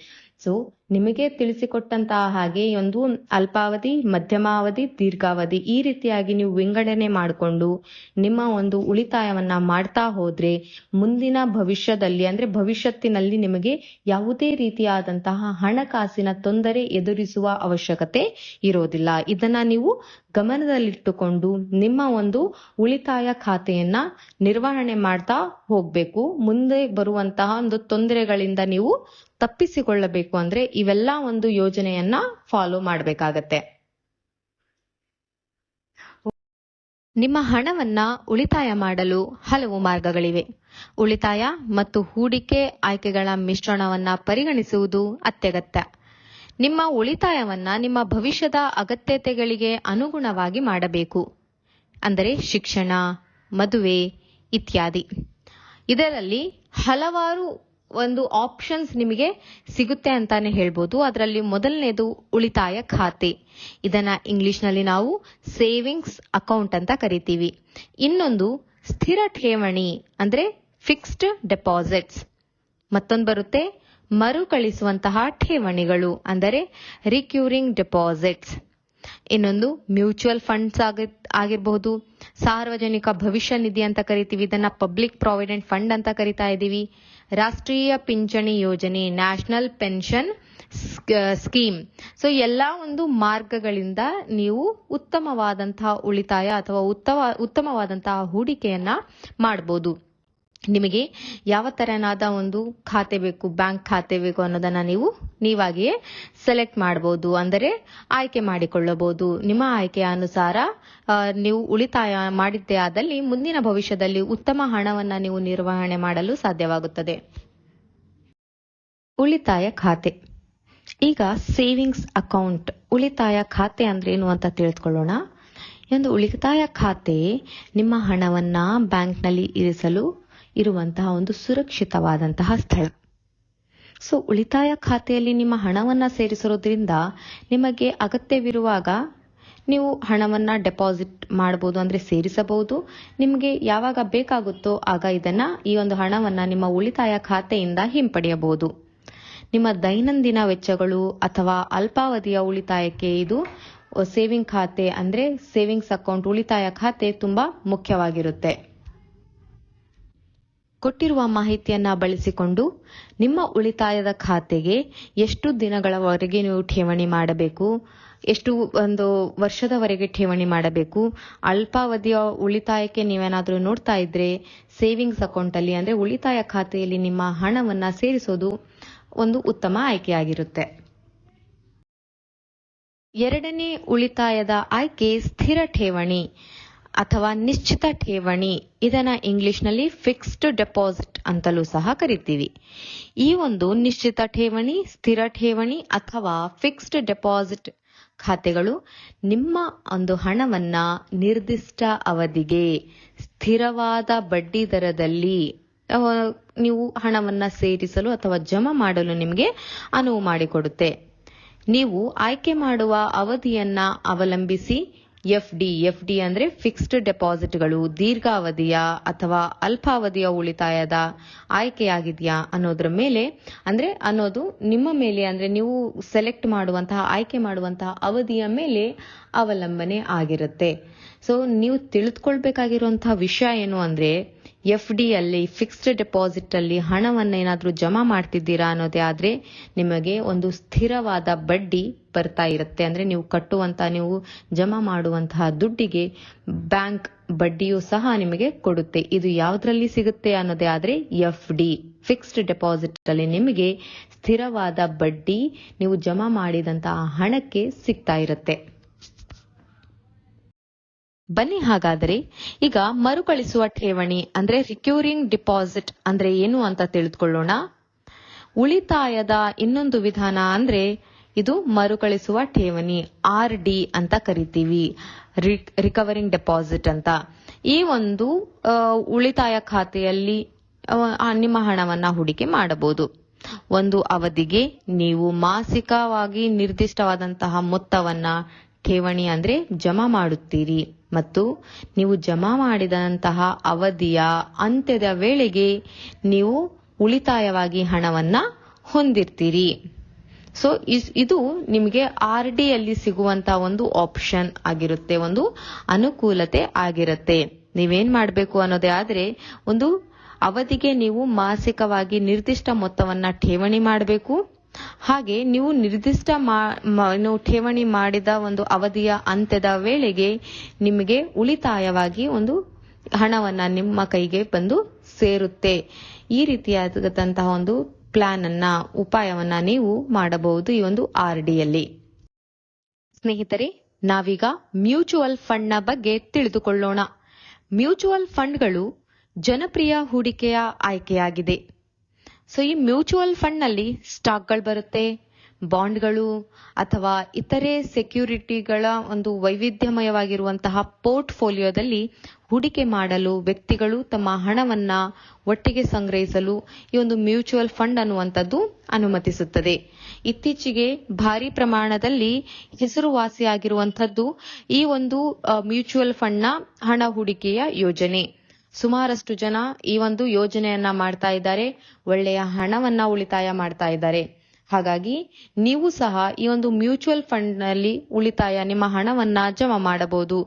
ಸೊ ನಿಮಗೆ ತಿಳಿಸಿಕೊಟ್ಟಂತಹ ಹಾಗೆ ಒಂದು ಅಲ್ಪಾವಧಿ, ಮಧ್ಯಮಾವಧಿ, ದೀರ್ಘಾವಧಿ, ಈ ರೀತಿಯಾಗಿ ನೀವು ವಿಂಗಡಣೆ ಮಾಡಿಕೊಂಡು ನಿಮ್ಮ ಒಂದು ಉಳಿತಾಯವನ್ನ ಮಾಡ್ತಾ ಹೋದ್ರೆ ಮುಂದಿನ ಭವಿಷ್ಯದಲ್ಲಿ ಅಂದ್ರೆ ಭವಿಷ್ಯತ್ತಿನಲ್ಲಿ ನಿಮಗೆ ಯಾವುದೇ ರೀತಿಯಾದಂತಹ ಹಣಕಾಸಿನ ತೊಂದರೆ ಎದುರಿಸುವ ಅವಶ್ಯಕತೆ ಇರೋದಿಲ್ಲ. ಇದನ್ನ ನೀವು ಗಮನದಲ್ಲಿಟ್ಟುಕೊಂಡು ನಿಮ್ಮ ಒಂದು ಉಳಿತಾಯ ಖಾತೆಯನ್ನ ನಿರ್ವಹಣೆ ಮಾಡ್ತಾ ಹೋಗ್ಬೇಕು. ಮುಂದೆ ಬರುವಂತಹ ಒಂದು ತೊಂದರೆಗಳಿಂದ ನೀವು ತಪ್ಪಿಸಿಕೊಳ್ಳಬೇಕು ಅಂದ್ರೆ ಇವೆಲ್ಲ ಒಂದು ಯೋಜನೆಯನ್ನ ಫಾಲೋ ಮಾಡಬೇಕಾಗತ್ತೆ. ನಿಮ್ಮ ಹಣವನ್ನ ಉಳಿತಾಯ ಮಾಡಲು ಹಲವು ಮಾರ್ಗಗಳಿವೆ. ಉಳಿತಾಯ ಮತ್ತು ಹೂಡಿಕೆ ಆಯ್ಕೆಗಳ ಮಿಶ್ರಣವನ್ನ ಪರಿಗಣಿಸುವುದು ಅತ್ಯಗತ್ಯ. ನಿಮ್ಮ ಉಳಿತಾಯವನ್ನ ನಿಮ್ಮ ಭವಿಷ್ಯದ ಅಗತ್ಯತೆಗಳಿಗೆ ಅನುಗುಣವಾಗಿ ಮಾಡಬೇಕು. ಅಂದರೆ ಶಿಕ್ಷಣ, ಮದುವೆ ಇತ್ಯಾದಿ. ಇದರಲ್ಲಿ ಹಲವಾರು ಒಂದು ಆಪ್ಷನ್ಸ್ ನಿಮಗೆ ಸಿಗುತ್ತೆ ಅಂತಾನೆ ಹೇಳ್ಬೋದು. ಅದರಲ್ಲಿ ಮೊದಲನೇದು ಉಳಿತಾಯ ಖಾತೆ. ಇದನ್ನ ಇಂಗ್ಲಿಷ್ ನಲ್ಲಿ ನಾವು ಸೇವಿಂಗ್ಸ್ ಅಕೌಂಟ್ ಅಂತ ಕರಿತೀವಿ. ಇನ್ನೊಂದು ಸ್ಥಿರ ಠೇವಣಿ ಅಂದ್ರೆ ಫಿಕ್ಸ್ಡ್ ಡೆಪಾಸಿಟ್ಸ್. ಮತ್ತೊಂದು ಬರುತ್ತೆ ಮರುಕಳಿಸುವಂತಹ ಠೇವಣಿಗಳು ಅಂದರೆ ರಿಕ್ಯೂರಿಂಗ್ ಡೆಪಾಸಿಟ್ಸ್. ಇನ್ನೊಂದು ಮ್ಯೂಚುವಲ್ ಫಂಡ್ಸ್ ಆಗಿರಬಹುದು, ಸಾರ್ವಜನಿಕ ಭವಿಷ್ಯ ನಿಧಿ ಅಂತ ಕರಿತೀವಿ, ಇದನ್ನ ಪಬ್ಲಿಕ್ ಪ್ರಾವಿಡೆಂಟ್ ಫಂಡ್ ಅಂತ ಕರಿತಾ ಇದ್ದೀವಿ, ರಾಷ್ಟ್ರೀಯ ಪಿಂಚಣಿ ಯೋಜನೆ ನ್ಯಾಷನಲ್ ಪೆನ್ಷನ್ ಸ್ಕೀಮ್. ಸೊ ಎಲ್ಲಾ ಒಂದು ಮಾರ್ಗಗಳಿಂದ ನೀವು ಉತ್ತಮವಾದಂತಹ ಉಳಿತಾಯ ಅಥವಾ ಉತ್ತಮವಾದಂತಹ ಹೂಡಿಕೆಯನ್ನ ಮಾಡಬಹುದು. ನಿಮಗೆ ಯಾವ ತರನಾದ ಒಂದು ಖಾತೆ ಬೇಕು, ಬ್ಯಾಂಕ್ ಖಾತೆ ಬೇಕು ಅನ್ನೋದನ್ನ ನೀವಾಗಿಯೇ ಸೆಲೆಕ್ಟ್ ಮಾಡಬಹುದು, ಅಂದರೆ ಆಯ್ಕೆ ಮಾಡಿಕೊಳ್ಳಬಹುದು. ನಿಮ್ಮ ಆಯ್ಕೆಯ ಅನುಸಾರ ನೀವು ಉಳಿತಾಯ ಮಾಡಿದ್ದೇ ಆದಲ್ಲಿ ಮುಂದಿನ ಭವಿಷ್ಯದಲ್ಲಿ ಉತ್ತಮ ಹಣವನ್ನ ನೀವು ನಿರ್ವಹಣೆ ಮಾಡಲು ಸಾಧ್ಯವಾಗುತ್ತದೆ. ಉಳಿತಾಯ ಖಾತೆ. ಈಗ ಸೇವಿಂಗ್ಸ್ ಅಕೌಂಟ್, ಉಳಿತಾಯ ಖಾತೆ ಅಂದ್ರೆ ಏನು ಅಂತ ತಿಳಿದುಕೊಳ್ಳೋಣ. ಒಂದು ಉಳಿತಾಯ ಖಾತೆ ನಿಮ್ಮ ಹಣವನ್ನ ಬ್ಯಾಂಕ್ನಲ್ಲಿ ಇರಿಸಲು ಇರುವಂತಹ ಒಂದು ಸುರಕ್ಷಿತವಾದಂತಹ ಸ್ಥಳ. ಸೊ ಉಳಿತಾಯ ಖಾತೆಯಲ್ಲಿ ನಿಮ್ಮ ಹಣವನ್ನ ಸೇರಿಸಿರೋದ್ರಿಂದ ನಿಮಗೆ ಅಗತ್ಯವಿರುವಾಗ ನೀವು ಹಣವನ್ನ ಡೆಪಾಸಿಟ್ ಮಾಡಬಹುದು, ಅಂದ್ರೆ ಸೇರಿಸಬಹುದು. ನಿಮಗೆ ಯಾವಾಗ ಬೇಕಾಗುತ್ತೋ ಆಗ ಈ ಒಂದು ಹಣವನ್ನ ನಿಮ್ಮ ಉಳಿತಾಯ ಖಾತೆಯಿಂದ ಹಿಂಪಡೆಯಬಹುದು. ನಿಮ್ಮ ದೈನಂದಿನ ವೆಚ್ಚಗಳು ಅಥವಾ ಅಲ್ಪಾವಧಿಯ ಉಳಿತಾಯಕ್ಕೆ ಇದು ಸೇವಿಂಗ್ ಖಾತೆ ಅಂದ್ರೆ ಸೇವಿಂಗ್ಸ್ ಅಕೌಂಟ್, ಉಳಿತಾಯ ಖಾತೆ ತುಂಬಾ ಮುಖ್ಯವಾಗಿರುತ್ತೆ. ಕೊಟ್ಟಿರುವ ಮಾಹಿತಿಯನ್ನ ಬಳಸಿಕೊಂಡು ನಿಮ್ಮ ಉಳಿತಾಯದ ಖಾತೆಗೆ ಎಷ್ಟು ದಿನಗಳವರೆಗೆ ನೀವು ಠೇವಣಿ ಮಾಡಬೇಕು, ಎಷ್ಟು ಒಂದು ವರ್ಷದವರೆಗೆ ಠೇವಣಿ ಮಾಡಬೇಕು, ಅಲ್ಪಾವಧಿಯ ಉಳಿತಾಯಕ್ಕೆ ನೀವೇನಾದ್ರೂ ನೋಡ್ತಾ ಇದ್ರೆ ಸೇವಿಂಗ್ಸ್ ಅಕೌಂಟ್ ಅಲ್ಲಿ ಅಂದ್ರೆ ಉಳಿತಾಯ ಖಾತೆಯಲ್ಲಿ ನಿಮ್ಮ ಹಣವನ್ನ ಸೇರಿಸೋದು ಒಂದು ಉತ್ತಮ ಆಯ್ಕೆಯಾಗಿರುತ್ತೆ. ಎರಡನೇ ಉಳಿತಾಯದ ಆಯ್ಕೆ ಸ್ಥಿರ ಠೇವಣಿ ಅಥವಾ ನಿಶ್ಚಿತ ಠೇವಣಿ. ಇದನ್ನ ಇಂಗ್ಲಿಷ್ ನಲ್ಲಿ ಫಿಕ್ಸ್ಡ್ ಡೆಪಾಸಿಟ್ ಅಂತಲೂ ಸಹ ಕರಿತೀವಿ. ಈ ಒಂದು ನಿಶ್ಚಿತ ಠೇವಣಿ, ಸ್ಥಿರ ಠೇವಣಿ ಅಥವಾ ಫಿಕ್ಸ್ಡ್ ಡೆಪಾಸಿಟ್ ಖಾತೆಗಳು ನಿಮ್ಮ ಒಂದು ಹಣವನ್ನ ನಿರ್ದಿಷ್ಟ ಅವಧಿಗೆ ಸ್ಥಿರವಾದ ಬಡ್ಡಿ ದರದಲ್ಲಿ ನೀವು ಹಣವನ್ನ ಸೇರಿಸಲು ಅಥವಾ ಜಮಾ ಮಾಡಲು ನಿಮಗೆ ಅನುವು ಮಾಡಿಕೊಡುತ್ತೆ. ನೀವು ಆಯ್ಕೆ ಮಾಡುವ ಅವಧಿಯನ್ನ ಅವಲಂಬಿಸಿ ಎಫ್ಡಿ ಅಂದ್ರೆ ಫಿಕ್ಸ್ಡ್ ಡೆಪಾಸಿಟ್ಗಳು ದೀರ್ಘಾವಧಿಯ ಅಥವಾ ಅಲ್ಪಾವಧಿಯ ಉಳಿತಾಯದ ಆಯ್ಕೆಯಾಗಿದೆಯಾ ಅನ್ನೋದ್ರ ಮೇಲೆ ಅನ್ನೋದು ನಿಮ್ಮ ಮೇಲೆ, ಅಂದ್ರೆ ನೀವು ಸೆಲೆಕ್ಟ್ ಮಾಡುವಂತಹ ಆಯ್ಕೆ ಮಾಡುವಂತಹ ಅವಧಿಯ ಮೇಲೆ ಅವಲಂಬನೆ ಆಗಿರುತ್ತೆ. ಸೊ ನೀವು ತಿಳಿದುಕೊಳ್ಬೇಕಾಗಿರುವಂತಹ ವಿಷಯ ಏನು ಅಂದ್ರೆ ಎಫ್ಡಿ ಅಲ್ಲಿ ಫಿಕ್ಸ್ಡ್ ಡೆಪಾಸಿಟ್ ಅಲ್ಲಿ ಹಣವನ್ನ ಏನಾದ್ರೂ ಜಮಾ ಮಾಡ್ತಿದ್ದೀರಾ ಅನ್ನೋದೇ ಆದ್ರೆ ನಿಮಗೆ ಒಂದು ಸ್ಥಿರವಾದ ಬಡ್ಡಿ ಬರ್ತಾ ಇರುತ್ತೆ. ಅಂದ್ರೆ ನೀವು ಜಮಾ ಮಾಡುವಂತಹ ದುಡ್ಡಿಗೆ ಬ್ಯಾಂಕ್ ಬಡ್ಡಿಯೂ ಸಹ ನಿಮಗೆ ಕೊಡುತ್ತೆ. ಇದು ಯಾವ್ದ್ರಲ್ಲಿ ಸಿಗುತ್ತೆ ಅನ್ನೋದೇ ಆದ್ರೆ ಎಫ್ಡಿ ಫಿಕ್ಸ್ಡ್ ಡೆಪಾಸಿಟ್ ಅಲ್ಲಿ ನಿಮಗೆ ಸ್ಥಿರವಾದ ಬಡ್ಡಿ ನೀವು ಜಮಾ ಮಾಡಿದಂತಹ ಹಣಕ್ಕೆ ಸಿಗ್ತಾ ಇರುತ್ತೆ. ಬನ್ನಿ ಹಾಗಾದರೆ ಈಗ ಮರುಕಳಿಸುವ ಠೇವಣಿ ಅಂದ್ರೆ ರಿಕ್ಯೂರಿಂಗ್ ಡಿಪಾಸಿಟ್ ಅಂದ್ರೆ ಏನು ಅಂತ ತಿಳಿದುಕೊಳ್ಳೋಣ. ಉಳಿತಾಯದ ಇನ್ನೊಂದು ವಿಧಾನ ಅಂದ್ರೆ ಇದು ಮರುಕಳಿಸುವ ಠೇವಣಿ, RD ಅಂತ ಕರಿತೀವಿ, ರಿಕವರಿಂಗ್ ಡೆಪಾಸಿಟ್ ಅಂತ. ಈ ಒಂದು ಉಳಿತಾಯ ಖಾತೆಯಲ್ಲಿ ನಿಮ್ಮ ಹಣವನ್ನ ಹೂಡಿಕೆ ಮಾಡಬಹುದು. ಒಂದು ಅವಧಿಗೆ ನೀವು ಮಾಸಿಕವಾಗಿ ನಿರ್ದಿಷ್ಟವಾದಂತಹ ಮೊತ್ತವನ್ನ ಠೇವಣಿ ಅಂದ್ರೆ ಜಮಾ ಮಾಡುತ್ತೀರಿ ಮತ್ತು ನೀವು ಜಮಾ ಮಾಡಿದಂತಹ ಅವಧಿಯ ಅಂತ್ಯದ ವೇಳೆಗೆ ನೀವು ಉಳಿತಾಯವಾಗಿ ಹಣವನ್ನ ಹೊಂದಿರ್ತೀರಿ. ಸೊ ಇದು ನಿಮಗೆ RD ಯಲ್ಲಿ ಸಿಗುವಂತಹ ಒಂದು ಆಪ್ಷನ್ ಆಗಿರುತ್ತೆ, ಒಂದು ಅನುಕೂಲತೆ ಆಗಿರುತ್ತೆ. ನೀವೇನ್ ಮಾಡಬೇಕು ಅನ್ನೋದೇ ಆದ್ರೆ ಒಂದು ಅವಧಿಗೆ ನೀವು ಮಾಸಿಕವಾಗಿ ನಿರ್ದಿಷ್ಟ ಮೊತ್ತವನ್ನ ಠೇವಣಿ ಮಾಡಬೇಕು. ಹಾಗೆ ನೀವು ನಿರ್ದಿಷ್ಟ ಠೇವಣಿ ಮಾಡಿದ ಒಂದು ಅವಧಿಯ ಅಂತ್ಯದ ವೇಳೆಗೆ ನಿಮಗೆ ಉಳಿತಾಯವಾಗಿ ಒಂದು ಹಣವನ್ನ ನಿಮ್ಮ ಕೈಗೆ ಬಂದು ಸೇರುತ್ತೆ. ಈ ರೀತಿಯಾದಂತಹ ಒಂದು ಉಪಾಯವನ್ನ ನೀವು ಮಾಡಬಹುದು ಈ ಒಂದು RD ಯಲ್ಲಿ. ಸ್ನೇಹಿತರೆ, ನಾವೀಗ ಮ್ಯೂಚುವಲ್ ಫಂಡ್ ನ ಬಗ್ಗೆ ತಿಳಿದುಕೊಳ್ಳೋಣ. ಮ್ಯೂಚುವಲ್ ಫಂಡ್ಗಳು ಜನಪ್ರಿಯ ಹೂಡಿಕೆಯ ಆಯ್ಕೆಯಾಗಿದೆ. ಸೊ ಈ ಮ್ಯೂಚುವಲ್ ಫಂಡ್ ನಲ್ಲಿ ಸ್ಟಾಕ್ಗಳು ಬರುತ್ತೆ, ಬಾಂಡ್ಗಳು ಅಥವಾ ಇತರೆ ಸೆಕ್ಯೂರಿಟಿಗಳ ಒಂದು ವೈವಿಧ್ಯಮಯವಾಗಿರುವಂತಹ ಪೋರ್ಟ್ಫೋಲಿಯೋದಲ್ಲಿ ಹೂಡಿಕೆ ಮಾಡಲು ವ್ಯಕ್ತಿಗಳು ತಮ್ಮ ಹಣವನ್ನ ಒಟ್ಟಿಗೆ ಸಂಗ್ರಹಿಸಲು ಈ ಒಂದು ಮ್ಯೂಚುವಲ್ ಫಂಡ್ ಅನ್ನುವಂಥದ್ದು ಅನುಮತಿಸುತ್ತದೆ. ಇತ್ತೀಚೆಗೆ ಭಾರಿ ಪ್ರಮಾಣದಲ್ಲಿ ಹೆಸರುವಾಸಿಯಾಗಿರುವಂತಹದ್ದು ಈ ಒಂದು ಮ್ಯೂಚುವಲ್ ಫಂಡ್ ನ ಹಣ ಹೂಡಿಕೆಯ ಯೋಜನೆ. ಸುಮಾರಷ್ಟು ಜನ ಈ ಒಂದು ಯೋಜನೆಯನ್ನ ಮಾಡ್ತಾ ಇದ್ದಾರೆ, ಒಳ್ಳೆಯ ಹಣವನ್ನ ಉಳಿತಾಯ ಮಾಡ್ತಾ ಇದ್ದಾರೆ. ಹಾಗಾಗಿ ನೀವು ಸಹ ಈ ಒಂದು ಮ್ಯೂಚುವಲ್ ಫಂಡ್ ನಲ್ಲಿ ಉಳಿತಾಯ ನಿಮ್ಮ ಹಣವನ್ನ ಜಮಾ ಮಾಡಬಹುದು.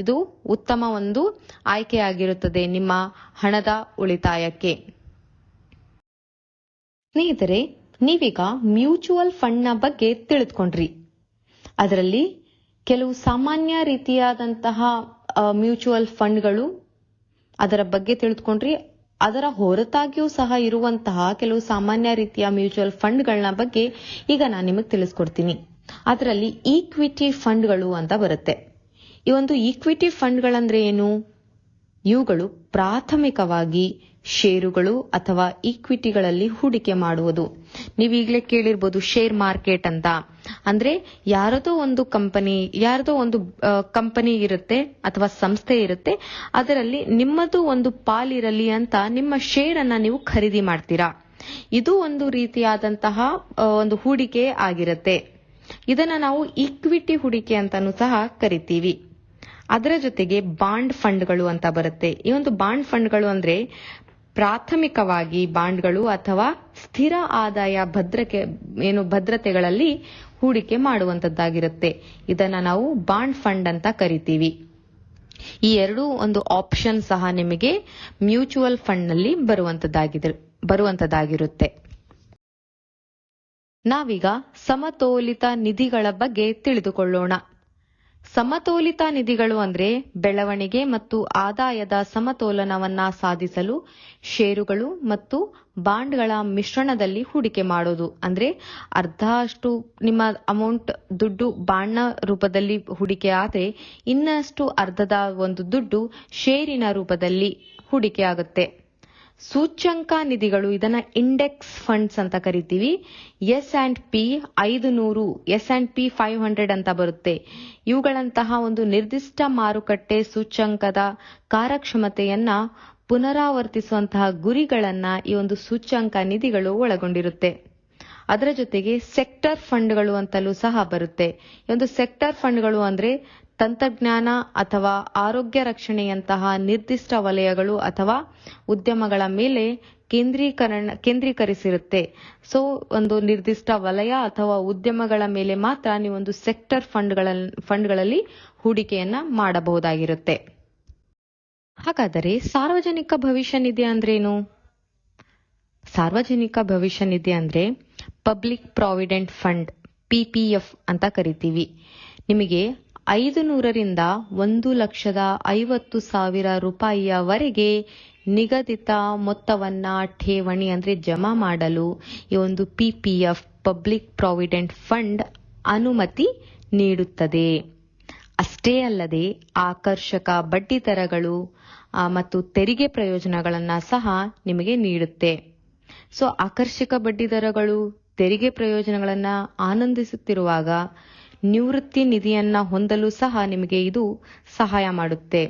ಇದು ಉತ್ತಮ ಒಂದು ಆಯ್ಕೆಯಾಗಿರುತ್ತದೆ ನಿಮ್ಮ ಹಣದ ಉಳಿತಾಯಕ್ಕೆ. ಸ್ನೇಹಿತರೆ, ನೀವೀಗ ಮ್ಯೂಚುವಲ್ ಫಂಡ್ ನ ಬಗ್ಗೆ ತಿಳಿದುಕೊಂಡ್ರಿ. ಅದರಲ್ಲಿ ಕೆಲವು ಸಾಮಾನ್ಯ ರೀತಿಯಾದಂತಹ ಮ್ಯೂಚುವಲ್ ಫಂಡ್ಗಳು ಅದರ ಬಗ್ಗೆ ತಿಳಿದುಕೊಂಡ್ರಿ. ಅದರ ಹೊರತಾಗಿಯೂ ಸಹ ಇರುವಂತಹ ಕೆಲವು ಸಾಮಾನ್ಯ ರೀತಿಯ ಮ್ಯೂಚುವಲ್ ಫಂಡ್ಗಳನ್ನ ಬಗ್ಗೆ ಈಗ ನಾನು ನಿಮಗೆ ತಿಳಿಸ್ಕೊಡ್ತೀನಿ. ಅದರಲ್ಲಿ ಈಕ್ವಿಟಿ ಫಂಡ್ಗಳು ಅಂತ ಬರುತ್ತೆ. ಈ ಒಂದು ಈಕ್ವಿಟಿ ಫಂಡ್ಗಳಂದ್ರೆ ಏನು? ಇವುಗಳು ಪ್ರಾಥಮಿಕವಾಗಿ ಷೇರುಗಳು ಅಥವಾ ಈಕ್ವಿಟಿಗಳಲ್ಲಿ ಹೂಡಿಕೆ ಮಾಡುವುದು. ನೀವು ಈಗಲೇ ಕೇಳಿರ್ಬೋದು ಶೇರ್ ಮಾರ್ಕೆಟ್ ಅಂತ. ಅಂದ್ರೆ ಯಾರದೋ ಒಂದು ಕಂಪನಿ ಇರುತ್ತೆ ಅಥವಾ ಸಂಸ್ಥೆ ಇರುತ್ತೆ, ಅದರಲ್ಲಿ ನಿಮ್ಮದು ಒಂದು ಪಾಲಿರಲಿ ಅಂತ ನಿಮ್ಮ ಶೇರ್ ಅನ್ನ ನೀವು ಖರೀದಿ ಮಾಡ್ತೀರಾ. ಇದು ಒಂದು ರೀತಿಯಾದಂತಹ ಒಂದು ಹೂಡಿಕೆ ಆಗಿರುತ್ತೆ. ಇದನ್ನ ನಾವು ಈಕ್ವಿಟಿ ಹೂಡಿಕೆ ಅಂತಾನೂ ಸಹ ಕರಿತೀವಿ. ಅದರ ಜೊತೆಗೆ ಬಾಂಡ್ ಫಂಡ್ಗಳು ಅಂತ ಬರುತ್ತೆ. ಈ ಒಂದು ಬಾಂಡ್ ಫಂಡ್ಗಳು ಅಂದ್ರೆ ಪ್ರಾಥಮಿಕವಾಗಿ ಬಾಂಡ್ಗಳು ಅಥವಾ ಸ್ಥಿರ ಆದಾಯ ಭದ್ರತೆಗಳಲ್ಲಿ ಹೂಡಿಕೆ ಮಾಡುವಂತದ್ದಾಗಿರುತ್ತೆ. ಇದನ್ನ ನಾವು ಬಾಂಡ್ ಫಂಡ್ ಅಂತ ಕರಿತೀವಿ. ಈ ಎರಡೂ ಒಂದು ಆಪ್ಷನ್ ಸಹ ನಿಮಗೆ ಮ್ಯೂಚುವಲ್ ಫಂಡ್ ನಲ್ಲಿ ಬರುವಂತದ್ದಾಗಿರುತ್ತೆ. ನಾವೀಗ ಸಮತೋಲಿತ ನಿಧಿಗಳ ಬಗ್ಗೆ ತಿಳಿದುಕೊಳ್ಳೋಣ. ಸಮತೋಲಿತ ನಿಧಿಗಳು ಅಂದ್ರೆ ಬೆಳವಣಿಗೆ ಮತ್ತು ಆದಾಯದ ಸಮತೋಲನವನ್ನ ಸಾಧಿಸಲು ಷೇರುಗಳು ಮತ್ತು ಬಾಂಡ್ಗಳ ಮಿಶ್ರಣದಲ್ಲಿ ಹೂಡಿಕೆ ಮಾಡೋದು. ಅಂದ್ರೆ ಅರ್ಧ ಅಷ್ಟು ನಿಮ್ಮ ಅಮೌಂಟ್ ದುಡ್ಡು ಬಾಂಡ್ನ ರೂಪದಲ್ಲಿ ಹೂಡಿಕೆ ಆದ್ರೆ ಇನ್ನಷ್ಟು ಅರ್ಧದ ಒಂದು ದುಡ್ಡು ಷೇರಿನ ರೂಪದಲ್ಲಿ ಹೂಡಿಕೆ ಆಗುತ್ತೆ. ಸೂಚ್ಯಂಕ ನಿಧಿಗಳು, ಇದನ್ನ ಇಂಡೆಕ್ಸ್ ಫಂಡ್ಸ್ ಅಂತ ಕರಿತೀವಿ. S&P 500, S&P 500 ಅಂತ ಬರುತ್ತೆ. ಇವುಗಳಂತಹ ಒಂದು ನಿರ್ದಿಷ್ಟ ಮಾರುಕಟ್ಟೆ ಸೂಚ್ಯಂಕದ ಕಾರ್ಯಕ್ಷಮತೆಯನ್ನ ಪುನರಾವರ್ತಿಸುವಂತಹ ಗುರಿಗಳನ್ನ ಈ ಒಂದು ಸೂಚ್ಯಂಕ ನಿಧಿಗಳು ಒಳಗೊಂಡಿರುತ್ತೆ. ಅದರ ಜೊತೆಗೆ ಸೆಕ್ಟರ್ ಫಂಡ್ಗಳು ಅಂತಲೂ ಸಹ ಬರುತ್ತೆ. ಈ ಒಂದು ಸೆಕ್ಟರ್ ಫಂಡ್ಗಳು ಅಂದ್ರೆ ತಂತ್ರಜ್ಞಾನ ಅಥವಾ ಆರೋಗ್ಯ ರಕ್ಷಣೆಯಂತಹ ನಿರ್ದಿಷ್ಟ ವಲಯಗಳು ಅಥವಾ ಉದ್ಯಮಗಳ ಮೇಲೆ ಕೇಂದ್ರೀಕರಿಸಿರುತ್ತೆ. ಸೊ ಒಂದು ನಿರ್ದಿಷ್ಟ ವಲಯ ಅಥವಾ ಉದ್ಯಮಗಳ ಮೇಲೆ ಮಾತ್ರ ನೀವೊಂದು ಸೆಕ್ಟರ್ ಫಂಡ್ಗಳಲ್ಲಿ ಹೂಡಿಕೆಯನ್ನ ಮಾಡಬಹುದಾಗಿರುತ್ತೆ. ಹಾಗಾದರೆ ಸಾರ್ವಜನಿಕ ಭವಿಷ್ಯ ನಿಧಿ ಅಂದ್ರೇನು? ಸಾರ್ವಜನಿಕ ಭವಿಷ್ಯ ನಿಧಿ ಅಂದ್ರೆ ಪಬ್ಲಿಕ್ ಪ್ರಾವಿಡೆಂಟ್ ಫಂಡ್, PPF ಅಂತ ಕರಿತೀವಿ. ನಿಮಗೆ 500ರಿಂದ 1,50,000 ರೂಪಾಯಿಯವರೆಗೆ ನಿಗದಿತ ಮೊತ್ತವನ್ನ ಠೇವಣಿ ಅಂದ್ರೆ ಜಮಾ ಮಾಡಲು ಈ ಒಂದು PPF ಪಬ್ಲಿಕ್ ಪ್ರಾವಿಡೆಂಟ್ ಫಂಡ್ ಅನುಮತಿ ನೀಡುತ್ತದೆ. ಅಷ್ಟೇ ಅಲ್ಲದೆ ಆಕರ್ಷಕ ಬಡ್ಡಿ ದರಗಳು ಮತ್ತು ತೆರಿಗೆ ಪ್ರಯೋಜನಗಳನ್ನ ಸಹ ನಿಮಗೆ ನೀಡುತ್ತೆ. ಸೊ ಆಕರ್ಷಕ ಬಡ್ಡಿ ದರಗಳು, ತೆರಿಗೆ ಪ್ರಯೋಜನಗಳನ್ನ ಆನಂದಿಸುತ್ತಿರುವಾಗ ನಿವೃತ್ತಿ ನಿಧಿಯನ್ನ ಹೊಂದಲು ಸಹ ನಿಮಗೆ ಇದು ಸಹಾಯ ಮಾಡುತ್ತೆ.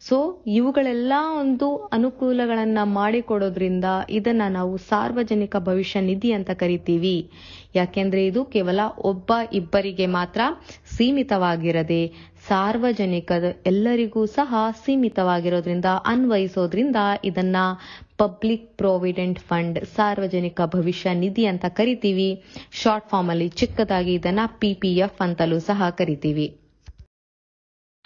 ಸೊ ಇವುಗಳೆಲ್ಲ ಒಂದು ಅನುಕೂಲಗಳನ್ನ ಮಾಡಿಕೊಡೋದ್ರಿಂದ ಇದನ್ನ ನಾವು ಸಾರ್ವಜನಿಕ ಭವಿಷ್ಯ ನಿಧಿ ಅಂತ ಕರಿತೀವಿ. ಯಾಕೆಂದ್ರೆ ಇದು ಕೇವಲ ಇಬ್ಬರಿಗೆ ಮಾತ್ರ ಸೀಮಿತವಾಗಿರದೆ ಸಾರ್ವಜನಿಕದ ಎಲ್ಲರಿಗೂ ಸಹ ಸೀಮಿತವಾಗಿರೋದ್ರಿಂದ ಅನ್ವಯಿಸೋದ್ರಿಂದ ಇದನ್ನ ಪಬ್ಲಿಕ್ ಪ್ರಾವಿಡೆಂಟ್ ಫಂಡ್, ಸಾರ್ವಜನಿಕ ಭವಿಷ್ಯ ನಿಧಿ ಅಂತ ಕರಿತೀವಿ. ಶಾರ್ಟ್ ಫಾರ್ಮ್ ಅಲ್ಲಿ ಚಿಕ್ಕದಾಗಿ ಇದನ್ನ PPF ಅಂತಲೂ ಸಹ ಕರಿತೀವಿ.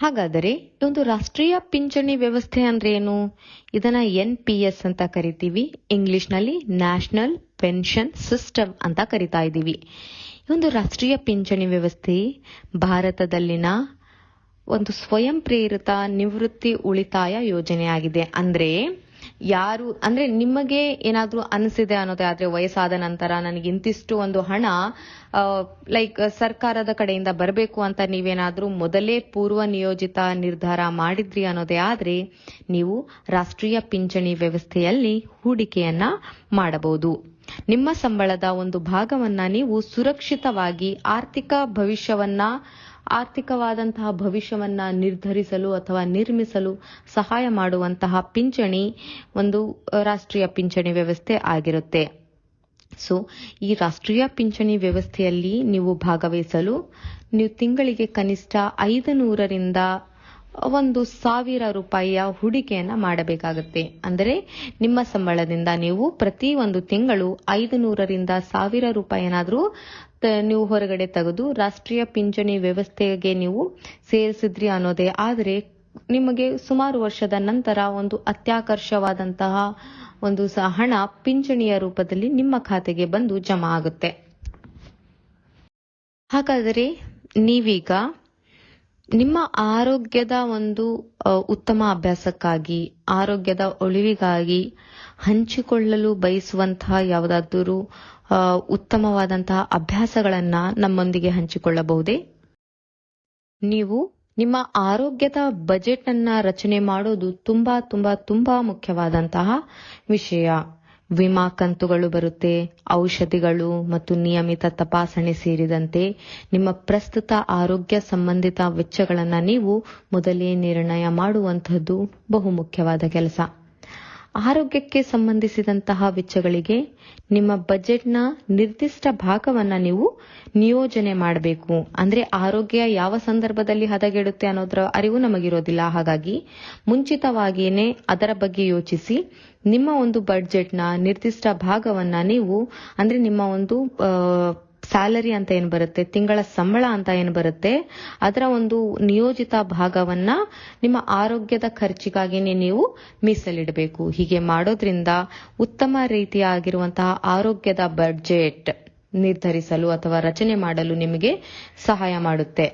ಹಾಗಾದರೆ ಒಂದು ರಾಷ್ಟ್ರೀಯ ಪಿಂಚಣಿ ವ್ಯವಸ್ಥೆ ಅಂದ್ರೆ ಏನು? ಇದನ್ನ NPS ಅಂತ ಕರಿತೀವಿ. ಇಂಗ್ಲಿಷ್ ನಲ್ಲಿ ನ್ಯಾಷನಲ್ ಪೆನ್ಷನ್ ಸಿಸ್ಟಮ್ ಅಂತ ಕರಿತಾ ಇದ್ದೀವಿ. ಈ ಒಂದು ರಾಷ್ಟ್ರೀಯ ಪಿಂಚಣಿ ವ್ಯವಸ್ಥೆ ಭಾರತದಲ್ಲಿನ ಒಂದು ಸ್ವಯಂ ಪ್ರೇರಿತ ನಿವೃತ್ತಿ ಉಳಿತಾಯ ಯೋಜನೆಯಾಗಿದೆ. ಅಂದ್ರೆ ನಿಮಗೆ ಏನಾದ್ರೂ ಅನಿಸಿದೆ ಅನ್ನೋದೇ ಆದ್ರೆ ವಯಸ್ಸಾದ ನಂತರ ನನಗೆ ಇಂತಿಷ್ಟು ಒಂದು ಹಣ ಸರ್ಕಾರದ ಕಡೆಯಿಂದ ಬರಬೇಕು ಅಂತ ನೀವೇನಾದ್ರೂ ಮೊದಲೇ ಪೂರ್ವ ನಿಯೋಜಿತ ನಿರ್ಧಾರ ಮಾಡಿದ್ರಿ ಅನ್ನೋದೇ ಆದ್ರೆ ನೀವು ರಾಷ್ಟ್ರೀಯ ಪಿಂಚಣಿ ವ್ಯವಸ್ಥೆಯಲ್ಲಿ ಹೂಡಿಕೆಯನ್ನ ಮಾಡಬಹುದು. ನಿಮ್ಮ ಸಂಬಳದ ಒಂದು ಭಾಗವನ್ನ ನೀವು ಸುರಕ್ಷಿತವಾಗಿ ಆರ್ಥಿಕವಾದಂತಹ ಭವಿಷ್ಯವನ್ನ ನಿರ್ಧರಿಸಲು ಅಥವಾ ನಿರ್ಮಿಸಲು ಸಹಾಯ ಮಾಡುವಂತಹ ಪಿಂಚಣಿ ಒಂದು ರಾಷ್ಟ್ರೀಯ ಪಿಂಚಣಿ ವ್ಯವಸ್ಥೆ ಆಗಿರುತ್ತೆ. ಸೊ ಈ ರಾಷ್ಟ್ರೀಯ ಪಿಂಚಣಿ ವ್ಯವಸ್ಥೆಯಲ್ಲಿ ನೀವು ಭಾಗವಹಿಸಲು ನೀವು ತಿಂಗಳಿಗೆ ಕನಿಷ್ಠ 500ರಿಂದ 1,000 ರೂಪಾಯಿಯ ಹೂಡಿಕೆಯನ್ನ ಮಾಡಬೇಕಾಗುತ್ತೆ. ಅಂದರೆ ನಿಮ್ಮ ಸಂಬಳದಿಂದ ನೀವು ಪ್ರತಿ ಒಂದು ತಿಂಗಳು 500ರಿಂದ 1,000 ರೂಪಾಯಿ ಏನಾದ್ರೂ ನೀವು ಹೊರಗಡೆ ತೆಗೆದು ರಾಷ್ಟ್ರೀಯ ಪಿಂಚಣಿ ವ್ಯವಸ್ಥೆಗೆ ನೀವು ಸೇರಿಸಿದ್ರಿ ಅನ್ನೋದೇ ಆದರೆ ನಿಮಗೆ ಸುಮಾರು ವರ್ಷದ ನಂತರ ಒಂದು ಅತ್ಯಾಕರ್ಷವಾದಂತಹ ಒಂದು ಹಣ ಪಿಂಚಣಿಯ ರೂಪದಲ್ಲಿ ನಿಮ್ಮ ಖಾತೆಗೆ ಬಂದು ಜಮಾ ಆಗುತ್ತೆ. ಹಾಗಾದರೆ ನೀವೀಗ ನಿಮ್ಮ ಆರೋಗ್ಯದ ಒಂದು ಉತ್ತಮ ಅಭ್ಯಾಸಕ್ಕಾಗಿ, ಆರೋಗ್ಯದ ಉಳಿವಿಗಾಗಿ ಹಂಚಿಕೊಳ್ಳಲು ಬಯಸುವಂತಹ ಯಾವುದಾದರೂ ಉತ್ತಮವಾದಂತಹ ಅಭ್ಯಾಸಗಳನ್ನ ನಮ್ಮೊಂದಿಗೆ ಹಂಚಿಕೊಳ್ಳಬಹುದೇ? ನೀವು ನಿಮ್ಮ ಆರೋಗ್ಯದ ಬಜೆಟ್ ಅನ್ನ ರಚನೆ ಮಾಡೋದು ತುಂಬಾ ತುಂಬಾ ತುಂಬಾ ಮುಖ್ಯವಾದಂತಹ ವಿಷಯ. ವಿಮಾ ಕಂತುಗಳು ಬರುತ್ತೆ, ಔಷಧಿಗಳು ಮತ್ತು ನಿಯಮಿತ ತಪಾಸಣೆ ಸೇರಿದಂತೆ ನಿಮ್ಮ ಪ್ರಸ್ತುತ ಆರೋಗ್ಯ ಸಂಬಂಧಿತ ವೆಚ್ಚಗಳನ್ನ ನೀವು ಮೊದಲೇ ನಿರ್ಣಯ ಮಾಡುವಂತಹದ್ದು ಬಹುಮುಖ್ಯವಾದ ಕೆಲಸ. ಆರೋಗ್ಯಕ್ಕೆ ಸಂಬಂಧಿಸಿದಂತಹ ವೆಚ್ಚಗಳಿಗೆ ನಿಮ್ಮ ಬಜೆಟ್ನ ನಿರ್ದಿಷ್ಟ ಭಾಗವನ್ನ ನೀವು ನಿಯೋಜನೆ ಮಾಡಬೇಕು. ಅಂದ್ರೆ ಆರೋಗ್ಯ ಯಾವ ಸಂದರ್ಭದಲ್ಲಿ ಹದಗೆಡುತ್ತೆ ಅನ್ನೋದ್ರ ಅರಿವು ನಮಗಿರೋದಿಲ್ಲ. ಹಾಗಾಗಿ ಮುಂಚಿತವಾಗಿಯೇ ಅದರ ಬಗ್ಗೆ ಯೋಚಿಸಿ ನಿಮ್ಮ ಒಂದು ಬಜೆಟ್ನ ನಿರ್ದಿಷ್ಟ ಭಾಗವನ್ನ ನೀವು ಅಂದ್ರೆ ನಿಮ್ಮ ಒಂದು ಸ್ಯಾಲರಿ ಅಂತ ಏನ್ ಬರುತ್ತೆ, ತಿಂಗಳ ಸಂಬಳ ಅಂತ ಏನ್ ಬರುತ್ತೆ, ಅದರ ಒಂದು ನಿಯೋಜಿತ ಭಾಗವನ್ನ ನಿಮ್ಮ ಆರೋಗ್ಯದ ಖರ್ಚಿಗಾಗಿನೇ ನೀವು ಮೀಸಲಿಡಬೇಕು. ಹೀಗೆ ಮಾಡೋದ್ರಿಂದ ಉತ್ತಮ ರೀತಿಯಾಗಿರುವಂತಹ ಆರೋಗ್ಯದ ಬಜೆಟ್ ನಿರ್ಧರಿಸಲು ಅಥವಾ ರಚನೆ ಮಾಡಲು ನಿಮಗೆ ಸಹಾಯ ಮಾಡುತ್ತೆ.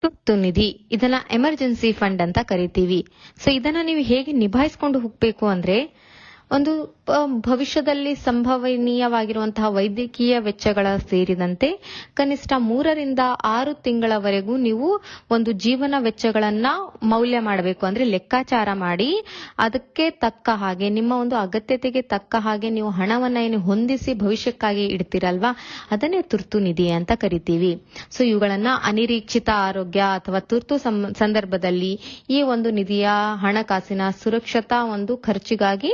ತುರ್ತು ನಿಧಿ, ಇದನ್ನ ಎಮರ್ಜೆನ್ಸಿ ಫಂಡ್ ಅಂತ ಕರಿತೀವಿ. ಸೊ ಇದನ್ನ ನೀವು ಹೇಗೆ ನಿಭಾಯಿಸಿಕೊಂಡು ಹೋಗ್ಬೇಕು ಅಂದ್ರೆ, ಒಂದು ಭವಿಷ್ಯದಲ್ಲಿ ಸಂಭವನೀಯವಾಗಿರುವಂತಹ ವೈದ್ಯಕೀಯ ವೆಚ್ಚಗಳ ಸೇರಿದಂತೆ ಕನಿಷ್ಠ 3ರಿಂದ 6 ತಿಂಗಳವರೆಗೂ ನೀವು ಒಂದು ಜೀವನ ವೆಚ್ಚಗಳನ್ನ ಮೌಲ್ಯ ಮಾಡಬೇಕು. ಅಂದ್ರೆ ಲೆಕ್ಕಾಚಾರ ಮಾಡಿ ಅದಕ್ಕೆ ತಕ್ಕ ಹಾಗೆ ನಿಮ್ಮ ಒಂದು ಅಗತ್ಯತೆಗೆ ತಕ್ಕ ಹಾಗೆ ನೀವು ಹಣವನ್ನ ಏನು ಹೊಂದಿಸಿ ಭವಿಷ್ಯಕ್ಕಾಗಿ ಇಡ್ತೀರಲ್ವಾ, ಅದನ್ನೇ ತುರ್ತು ನಿಧಿ ಅಂತ ಕರಿತೀವಿ. ಸೊ ಇವುಗಳನ್ನ ಅನಿರೀಕ್ಷಿತ ಆರೋಗ್ಯ ಅಥವಾ ತುರ್ತು ಸಂದರ್ಭದಲ್ಲಿ ಈ ಒಂದು ನಿಧಿಯ ಹಣಕಾಸಿನ ಸುರಕ್ಷತಾ ಒಂದು ಖರ್ಚಿಗಾಗಿ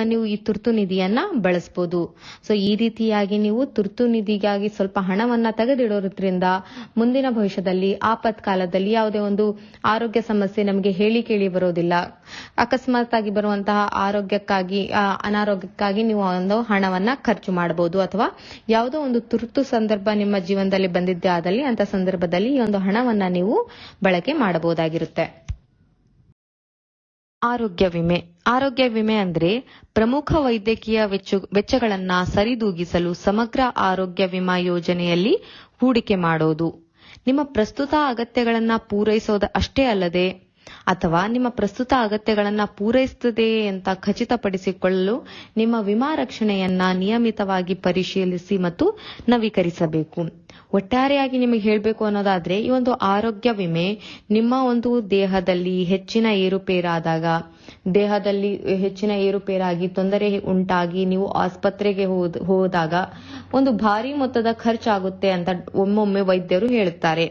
ನೀವು ಈ ತುರ್ತು ನಿಧಿಯನ್ನ ಬಳಸಬಹುದು. ಸೊ ಈ ರೀತಿಯಾಗಿ ನೀವು ತುರ್ತು ನಿಧಿಗಾಗಿ ಸ್ವಲ್ಪ ಹಣವನ್ನ ತೆಗೆದಿಡೋದ್ರಿಂದ ಮುಂದಿನ ಭವಿಷ್ಯದಲ್ಲಿ ಆಪತ್ಕಾಲದಲ್ಲಿ ಯಾವುದೇ ಒಂದು ಆರೋಗ್ಯ ಸಮಸ್ಯೆ ನಮಗೆ ಹೇಳಿ ಕೇಳಿ ಬರೋದಿಲ್ಲ. ಅಕಸ್ಮಾತ್ ಆಗಿ ಬರುವಂತಹ ಅನಾರೋಗ್ಯಕ್ಕಾಗಿ ನೀವು ಒಂದು ಹಣವನ್ನ ಖರ್ಚು ಮಾಡಬಹುದು. ಅಥವಾ ಯಾವುದೋ ಒಂದು ತುರ್ತು ಸಂದರ್ಭ ನಿಮ್ಮ ಜೀವನದಲ್ಲಿ ಬಂದಿದ್ದೇ ಆದಲ್ಲಿ ಅಂತ ಸಂದರ್ಭದಲ್ಲಿ ಈ ಒಂದು ಹಣವನ್ನ ನೀವು ಬಳಕೆ ಮಾಡಬಹುದಾಗಿರುತ್ತೆ. ಆರೋಗ್ಯ ವಿಮೆ. ಆರೋಗ್ಯ ವಿಮೆ ಅಂದ್ರೆ ಪ್ರಮುಖ ವೈದ್ಯಕೀಯ ವೆಚ್ಚಗಳನ್ನ ಸರಿದೂಗಿಸಲು ಸಮಗ್ರ ಆರೋಗ್ಯ ವಿಮಾ ಯೋಜನೆಯಲ್ಲಿ ಹೂಡಿಕೆ ಮಾಡೋದು. ನಿಮ್ಮ ಪ್ರಸ್ತುತ ಅಗತ್ಯಗಳನ್ನ ಪೂರೈಸೋದು ಅಷ್ಟೇ ಅಲ್ಲದೆ ಅಥವಾ ನಿಮ್ಮ ಪ್ರಸ್ತುತ ಅಗತ್ಯಗಳನ್ನ ಪೂರೈಸುತ್ತದೆ ಅಂತ ಖಚಿತಪಡಿಸಿಕೊಳ್ಳಲು ನಿಮ್ಮ ವಿಮಾ ರಕ್ಷಣೆಯನ್ನ ನಿಯಮಿತವಾಗಿ ಪರಿಶೀಲಿಸಿ ಮತ್ತು ನವೀಕರಿಸಬೇಕು. ಒಟ್ಟಾರೆಯಾಗಿ ನಿಮಗೆ ಹೇಳಬೇಕು ಅನ್ನೋದಾದ್ರೆ, ಈ ಒಂದು ಆರೋಗ್ಯ ವಿಮೆ ನಿಮ್ಮ ಒಂದು ದೇಹದಲ್ಲಿ ಹೆಚ್ಚಿನ ಏರುಪೇರಾಗಿ ತೊಂದರೆ ಉಂಟಾಗಿ ನೀವು ಆಸ್ಪತ್ರೆಗೆ ಹೋದಾಗ ಒಂದು ಭಾರಿ ಮೊತ್ತದ ಖರ್ಚಾಗುತ್ತೆ ಅಂತ ಒಮ್ಮೊಮ್ಮೆ ವೈದ್ಯರು ಹೇಳುತ್ತಾರೆ.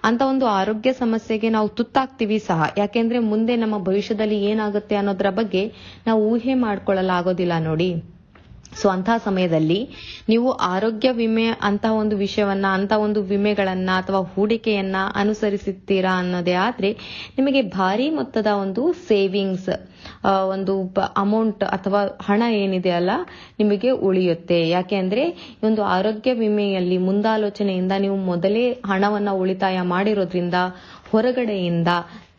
ಅಂತ ಒಂದು ಆರೋಗ್ಯ ಸಮಸ್ಯೆಗೆ ನಾವು ತುತ್ತಾಗ್ತೀವಿ ಸಹ. ಯಾಕೆಂದ್ರೆ ಮುಂದೆ ನಮ್ಮ ಭವಿಷ್ಯದಲ್ಲಿ ಏನಾಗುತ್ತೆ ಅನ್ನೋದ್ರ ಬಗ್ಗೆ ನಾವು ಊಹೆ ಮಾಡ್ಕೊಳ್ಳಲಾಗೋದಿಲ್ಲ ನೋಡಿ. ಸೊ ಅಂತಹ ಸಮಯದಲ್ಲಿ ನೀವು ಆರೋಗ್ಯ ವಿಮೆ ಅಂತ ಒಂದು ವಿಷಯವನ್ನ, ಅಂತ ಒಂದು ವಿಮೆಗಳನ್ನ ಅಥವಾ ಹೂಡಿಕೆಯನ್ನ ಅನುಸರಿಸುತ್ತೀರಾ ಅನ್ನೋದೇ ಆದ್ರೆ ನಿಮಗೆ ಭಾರಿ ಮೊತ್ತದ ಒಂದು ಸೇವಿಂಗ್ಸ್, ಒಂದು ಅಮೌಂಟ್ ಅಥವಾ ಹಣ ಏನಿದೆ ಅಲ್ಲ ನಿಮಗೆ ಉಳಿಯುತ್ತೆ. ಯಾಕೆಂದ್ರೆ ಈ ಒಂದು ಆರೋಗ್ಯ ವಿಮೆಯಲ್ಲಿ ಮುಂದಾಲೋಚನೆಯಿಂದ ನೀವು ಮೊದಲೇ ಹಣವನ್ನ ಉಳಿತಾಯ ಮಾಡಿರೋದ್ರಿಂದ ಹೊರಗಡೆಯಿಂದ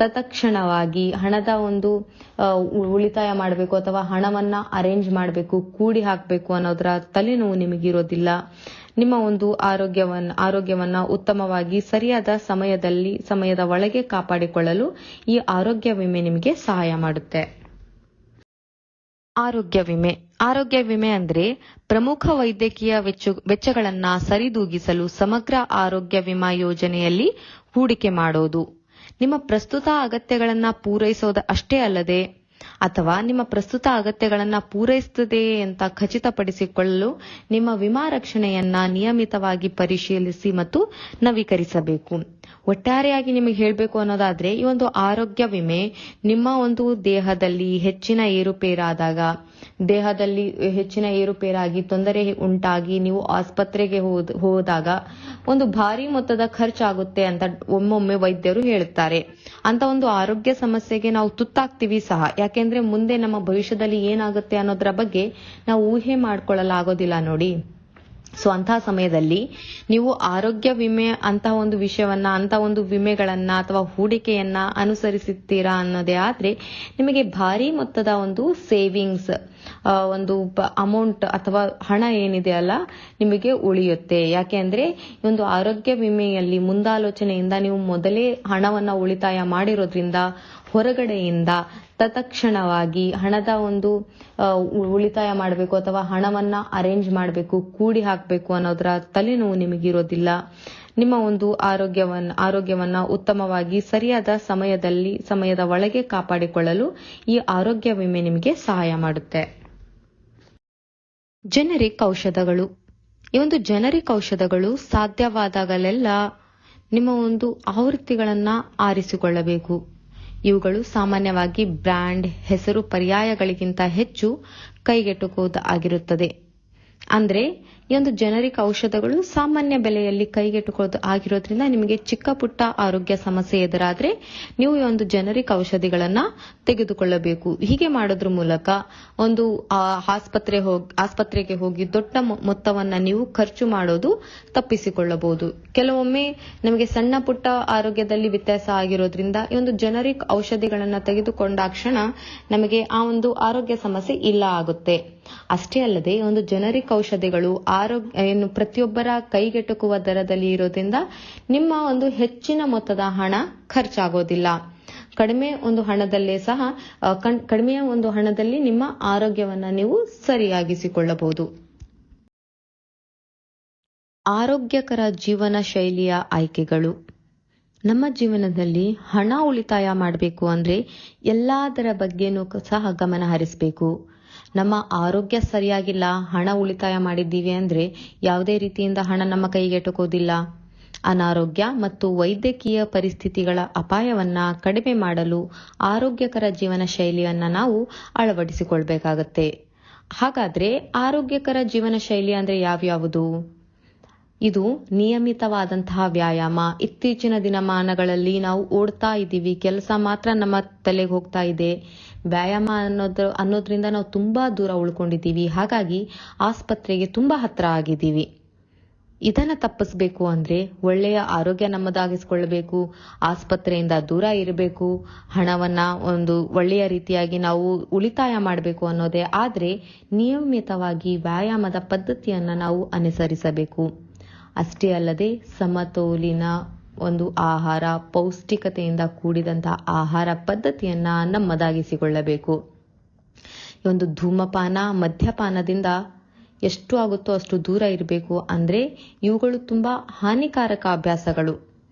ತತ್ಕ್ಷಣವಾಗಿ ಹಣದ ಒಂದು ಉಳಿತಾಯ ಮಾಡಬೇಕು ಅಥವಾ ಹಣವನ್ನ ಅರೇಂಜ್ ಮಾಡಬೇಕು, ಕೂಡಿ ಹಾಕಬೇಕು ಅನ್ನೋದರ ತಲೆನೋವು ನಿಮಗಿರೋದಿಲ್ಲ. ನಿಮ್ಮ ಒಂದು ಆರೋಗ್ಯವನ್ನ ಉತ್ತಮವಾಗಿ ಸರಿಯಾದ ಸಮಯದ ಒಳಗೆ ಕಾಪಾಡಿಕೊಳ್ಳಲು ಈ ಆರೋಗ್ಯ ವಿಮೆ ನಿಮಗೆ ಸಹಾಯ ಮಾಡುತ್ತೆ. ಆರೋಗ್ಯ ವಿಮೆ. ಆರೋಗ್ಯ ವಿಮೆ ಅಂದ್ರೆ ಪ್ರಮುಖ ವೈದ್ಯಕೀಯ ವೆಚ್ಚಗಳನ್ನ ಸರಿದೂಗಿಸಲು ಸಮಗ್ರ ಆರೋಗ್ಯ ವಿಮಾ ಯೋಜನೆಯಲ್ಲಿ ಹೂಡಿಕೆ ಮಾಡೋದು. ನಿಮ್ಮ ಪ್ರಸ್ತುತ ಅಗತ್ಯಗಳನ್ನ ಪೂರೈಸೋದು ಅಷ್ಟೇ ಅಲ್ಲದೆ ಅಥವಾ ನಿಮ್ಮ ಪ್ರಸ್ತುತ ಅಗತ್ಯಗಳನ್ನ ಪೂರೈಸುತ್ತದೆ ಅಂತ ಖಚಿತಪಡಿಸಿಕೊಳ್ಳಲು ನಿಮ್ಮ ವಿಮಾ ರಕ್ಷಣೆಯನ್ನ ನಿಯಮಿತವಾಗಿ ಪರಿಶೀಲಿಸಿ ಮತ್ತು ನವೀಕರಿಸಬೇಕು. ಒಟ್ಟಾರೆಯಾಗಿ ನಿಮಗೆ ಹೇಳಬೇಕು ಅನ್ನೋದಾದ್ರೆ, ಈ ಒಂದು ಆರೋಗ್ಯ ವಿಮೆ ನಿಮ್ಮ ಒಂದು ದೇಹದಲ್ಲಿ ಹೆಚ್ಚಿನ ಏರುಪೇರಾಗಿ ತೊಂದರೆ ಉಂಟಾಗಿ ನೀವು ಆಸ್ಪತ್ರೆಗೆ ಹೋದಾಗ ಒಂದು ಭಾರಿ ಮೊತ್ತದ ಖರ್ಚಾಗುತ್ತೆ ಅಂತ ಒಮ್ಮೊಮ್ಮೆ ವೈದ್ಯರು ಹೇಳುತ್ತಾರೆ. ಅಂತ ಒಂದು ಆರೋಗ್ಯ ಸಮಸ್ಯೆಗೆ ನಾವು ತುತ್ತಾಗ್ತೀವಿ ಸಹ. ಯಾಕೆಂದ್ರೆ ಮುಂದೆ ನಮ್ಮ ಭವಿಷ್ಯದಲ್ಲಿ ಏನಾಗುತ್ತೆ ಅನ್ನೋದ್ರ ಬಗ್ಗೆ ನಾವು ಊಹೆ ಮಾಡ್ಕೊಳ್ಳಲಾಗೋದಿಲ್ಲ ನೋಡಿ. ಸೊ ಅಂತಹ ಸಮಯದಲ್ಲಿ ನೀವು ಆರೋಗ್ಯ ವಿಮೆ ಅಂತಹ ಒಂದು ವಿಷಯವನ್ನ, ಅಂತಹ ಒಂದು ವಿಮೆಗಳನ್ನ ಅಥವಾ ಹೂಡಿಕೆಯನ್ನ ಅನುಸರಿಸುತ್ತೀರಾ ಅನ್ನೋದೇ ಆದ್ರೆ ನಿಮಗೆ ಭಾರಿ ಮೊತ್ತದ ಒಂದು ಸೇವಿಂಗ್ಸ್, ಒಂದು ಅಮೌಂಟ್ ಅಥವಾ ಹಣ ಏನಿದೆ ಅಲ್ಲ ನಿಮಗೆ ಉಳಿಯುತ್ತೆ. ಯಾಕೆಂದ್ರೆ ಈ ಒಂದು ಆರೋಗ್ಯ ವಿಮೆಯಲ್ಲಿ ಮುಂದಾಲೋಚನೆಯಿಂದ ನೀವು ಮೊದಲೇ ಹಣವನ್ನ ಉಳಿತಾಯ ಮಾಡಿರೋದ್ರಿಂದ ಹೊರಗಡೆಯಿಂದ ತತ್ಕ್ಷಣವಾಗಿ ಹಣದ ಒಂದು ಉಳಿತಾಯ ಮಾಡಬೇಕು ಅಥವಾ ಹಣವನ್ನ ಅರೇಂಜ್ ಮಾಡಬೇಕು, ಕೂಡಿ ಹಾಕಬೇಕು ಅನ್ನೋದರ ತಲೆನೋವು ನಿಮಗಿರೋದಿಲ್ಲ. ನಿಮ್ಮ ಒಂದು ಆರೋಗ್ಯವನ್ನ ಉತ್ತಮವಾಗಿ ಸರಿಯಾದ ಸಮಯದ ಒಳಗೆ ಕಾಪಾಡಿಕೊಳ್ಳಲು ಈ ಆರೋಗ್ಯ ವಿಮೆ ನಿಮಗೆ ಸಹಾಯ ಮಾಡುತ್ತೆ. ಜನರಿಕ್ ಔಷಧಗಳು. ಈ ಒಂದು ಜನರಿಕ್ ಔಷಧಗಳು ಸಾಧ್ಯವಾದಾಗಲೆಲ್ಲ ನಿಮ್ಮ ಒಂದು ಆವೃತ್ತಿಗಳನ್ನ ಆರಿಸಿಕೊಳ್ಳಬೇಕು. ಇವುಗಳು ಸಾಮಾನ್ಯವಾಗಿ ಬ್ರ್ಯಾಂಡ್ ಹೆಸರು ಪರ್ಯಾಯಗಳಿಗಿಂತ ಹೆಚ್ಚು ಕೈಗೆಟುಕುವುದಾಗಿರುತ್ತದೆ. ಅಂದ್ರೆ ಈ ಒಂದು ಜನರಿಕ್ ಔಷಧಗಳು ಸಾಮಾನ್ಯ ಬೆಲೆಯಲ್ಲಿ ಕೈಗೆಟುಕೋದು ಆಗಿರೋದ್ರಿಂದ ನಿಮಗೆ ಚಿಕ್ಕ ಪುಟ್ಟ ಆರೋಗ್ಯ ಸಮಸ್ಯೆ ಎದುರಾದ್ರೆ ನೀವು ಈ ಒಂದು ಜನರಿಕ್ ಔಷಧಿಗಳನ್ನ ತೆಗೆದುಕೊಳ್ಳಬೇಕು. ಹೀಗೆ ಮಾಡೋದ್ರ ಮೂಲಕ ಒಂದು ಆಸ್ಪತ್ರೆಗೆ ಹೋಗಿ ದೊಡ್ಡ ಮೊತ್ತವನ್ನ ನೀವು ಖರ್ಚು ಮಾಡೋದು ತಪ್ಪಿಸಿಕೊಳ್ಳಬಹುದು. ಕೆಲವೊಮ್ಮೆ ನಮಗೆ ಸಣ್ಣ ಪುಟ್ಟ ಆರೋಗ್ಯದಲ್ಲಿ ವ್ಯತ್ಯಾಸ ಆಗಿರೋದ್ರಿಂದ ಈ ಒಂದು ಜನರಿಕ್ ಔಷಧಿಗಳನ್ನ ತೆಗೆದುಕೊಂಡಾಕ್ಷಣ ನಮಗೆ ಆ ಒಂದು ಆರೋಗ್ಯ ಸಮಸ್ಯೆ ಇಲ್ಲ ಆಗುತ್ತೆ. ಅಷ್ಟೇ ಅಲ್ಲದೆ ಒಂದು ಜನರಿಕ್ ಔಷಧಿಗಳು ಏನು ಪ್ರತಿಯೊಬ್ಬರ ಕೈಗೆಟುಕುವ ದರದಲ್ಲಿ ಇರೋದ್ರಿಂದ ನಿಮ್ಮ ಒಂದು ಹೆಚ್ಚಿನ ಮೊತ್ತದ ಹಣ ಖರ್ಚಾಗೋದಿಲ್ಲ. ಕಡಿಮೆ ಒಂದು ಹಣದಲ್ಲಿ ನಿಮ್ಮ ಆರೋಗ್ಯವನ್ನ ನೀವು ಸರಿಯಾಗಿಸಿಕೊಳ್ಳಬಹುದು. ಆರೋಗ್ಯಕರ ಜೀವನ ಶೈಲಿಯ ಆಯ್ಕೆಗಳು. ನಮ್ಮ ಜೀವನದಲ್ಲಿ ಹಣ ಉಳಿತಾಯ ಮಾಡಬೇಕು ಅಂದ್ರೆ ಎಲ್ಲದರ ಬಗ್ಗೆನೂ ಸಹ ಗಮನ ಹರಿಸಬೇಕು. ನಮ್ಮ ಆರೋಗ್ಯ ಸರಿಯಾಗಿಲ್ಲ, ಹಣ ಉಳಿತಾಯ ಮಾಡಿದ್ದೀವಿ ಅಂದ್ರೆ ಯಾವುದೇ ರೀತಿಯಿಂದ ಹಣ ನಮ್ಮ ಕೈಗೆಟುಕೋದಿಲ್ಲ. ಅನಾರೋಗ್ಯ ಮತ್ತು ವೈದ್ಯಕೀಯ ಪರಿಸ್ಥಿತಿಗಳ ಅಪಾಯವನ್ನ ಕಡಿಮೆ ಮಾಡಲು ಆರೋಗ್ಯಕರ ಜೀವನ ಶೈಲಿಯನ್ನ ನಾವು ಅಳವಡಿಸಿಕೊಳ್ಬೇಕಾಗತ್ತೆ. ಹಾಗಾದ್ರೆ ಆರೋಗ್ಯಕರ ಜೀವನ ಶೈಲಿ ಅಂದ್ರೆ ಯಾವ್ಯಾವುದು? ಇದು ನಿಯಮಿತವಾದಂತಹ ವ್ಯಾಯಾಮ. ಇತ್ತೀಚಿನ ದಿನಮಾನಗಳಲ್ಲಿ ನಾವು ಓಡ್ತಾ ಇದ್ದೀವಿ, ಕೆಲಸ ಮಾತ್ರ ನಮ್ಮ ತಲೆಗೆ ಹೋಗ್ತಾ ಇದೆ. ವ್ಯಾಯಾಮ ಅನ್ನೋದ್ರಿಂದ ನಾವು ತುಂಬಾ ದೂರ ಉಳ್ಕೊಂಡಿದ್ದೀವಿ. ಹಾಗಾಗಿ ಆಸ್ಪತ್ರೆಗೆ ತುಂಬಾ ಹತ್ರ ಆಗಿದ್ದೀವಿ. ಇದನ್ನ ತಪ್ಪಿಸ್ಬೇಕು ಅಂದ್ರೆ ಒಳ್ಳೆಯ ಆರೋಗ್ಯ ನಮ್ಮದಾಗಿಸ್ಕೊಳ್ಬೇಕು, ಆಸ್ಪತ್ರೆಯಿಂದ ದೂರ ಇರಬೇಕು, ಹಣವನ್ನ ಒಂದು ಒಳ್ಳೆಯ ರೀತಿಯಾಗಿ ನಾವು ಉಳಿತಾಯ ಮಾಡಬೇಕು ಅನ್ನೋದೇ ಆದ್ರೆ ನಿಯಮಿತವಾಗಿ ವ್ಯಾಯಾಮದ ಪದ್ಧತಿಯನ್ನ ನಾವು ಅನುಸರಿಸಬೇಕು. ಅಷ್ಟೇ ಅಲ್ಲದೆ ಸಮತೋಲಿನ ಒಂದು ಆಹಾರ, ಪೌಷ್ಟಿಕತೆಯಿಂದ ಕೂಡಿದಂತಹ ಆಹಾರ ಪದ್ಧತಿಯನ್ನ ನಮ್ಮದಾಗಿಸಿಕೊಳ್ಳಬೇಕು. ಈ ಒಂದು ಧೂಮಪಾನ, ಮದ್ಯಪಾನದಿಂದ ಎಷ್ಟು ಆಗುತ್ತೋ ಅಷ್ಟು ದೂರ ಇರಬೇಕು. ಅಂದ್ರೆ ಇವುಗಳು ತುಂಬಾ ಹಾನಿಕಾರಕ ಅಭ್ಯಾಸಗಳು.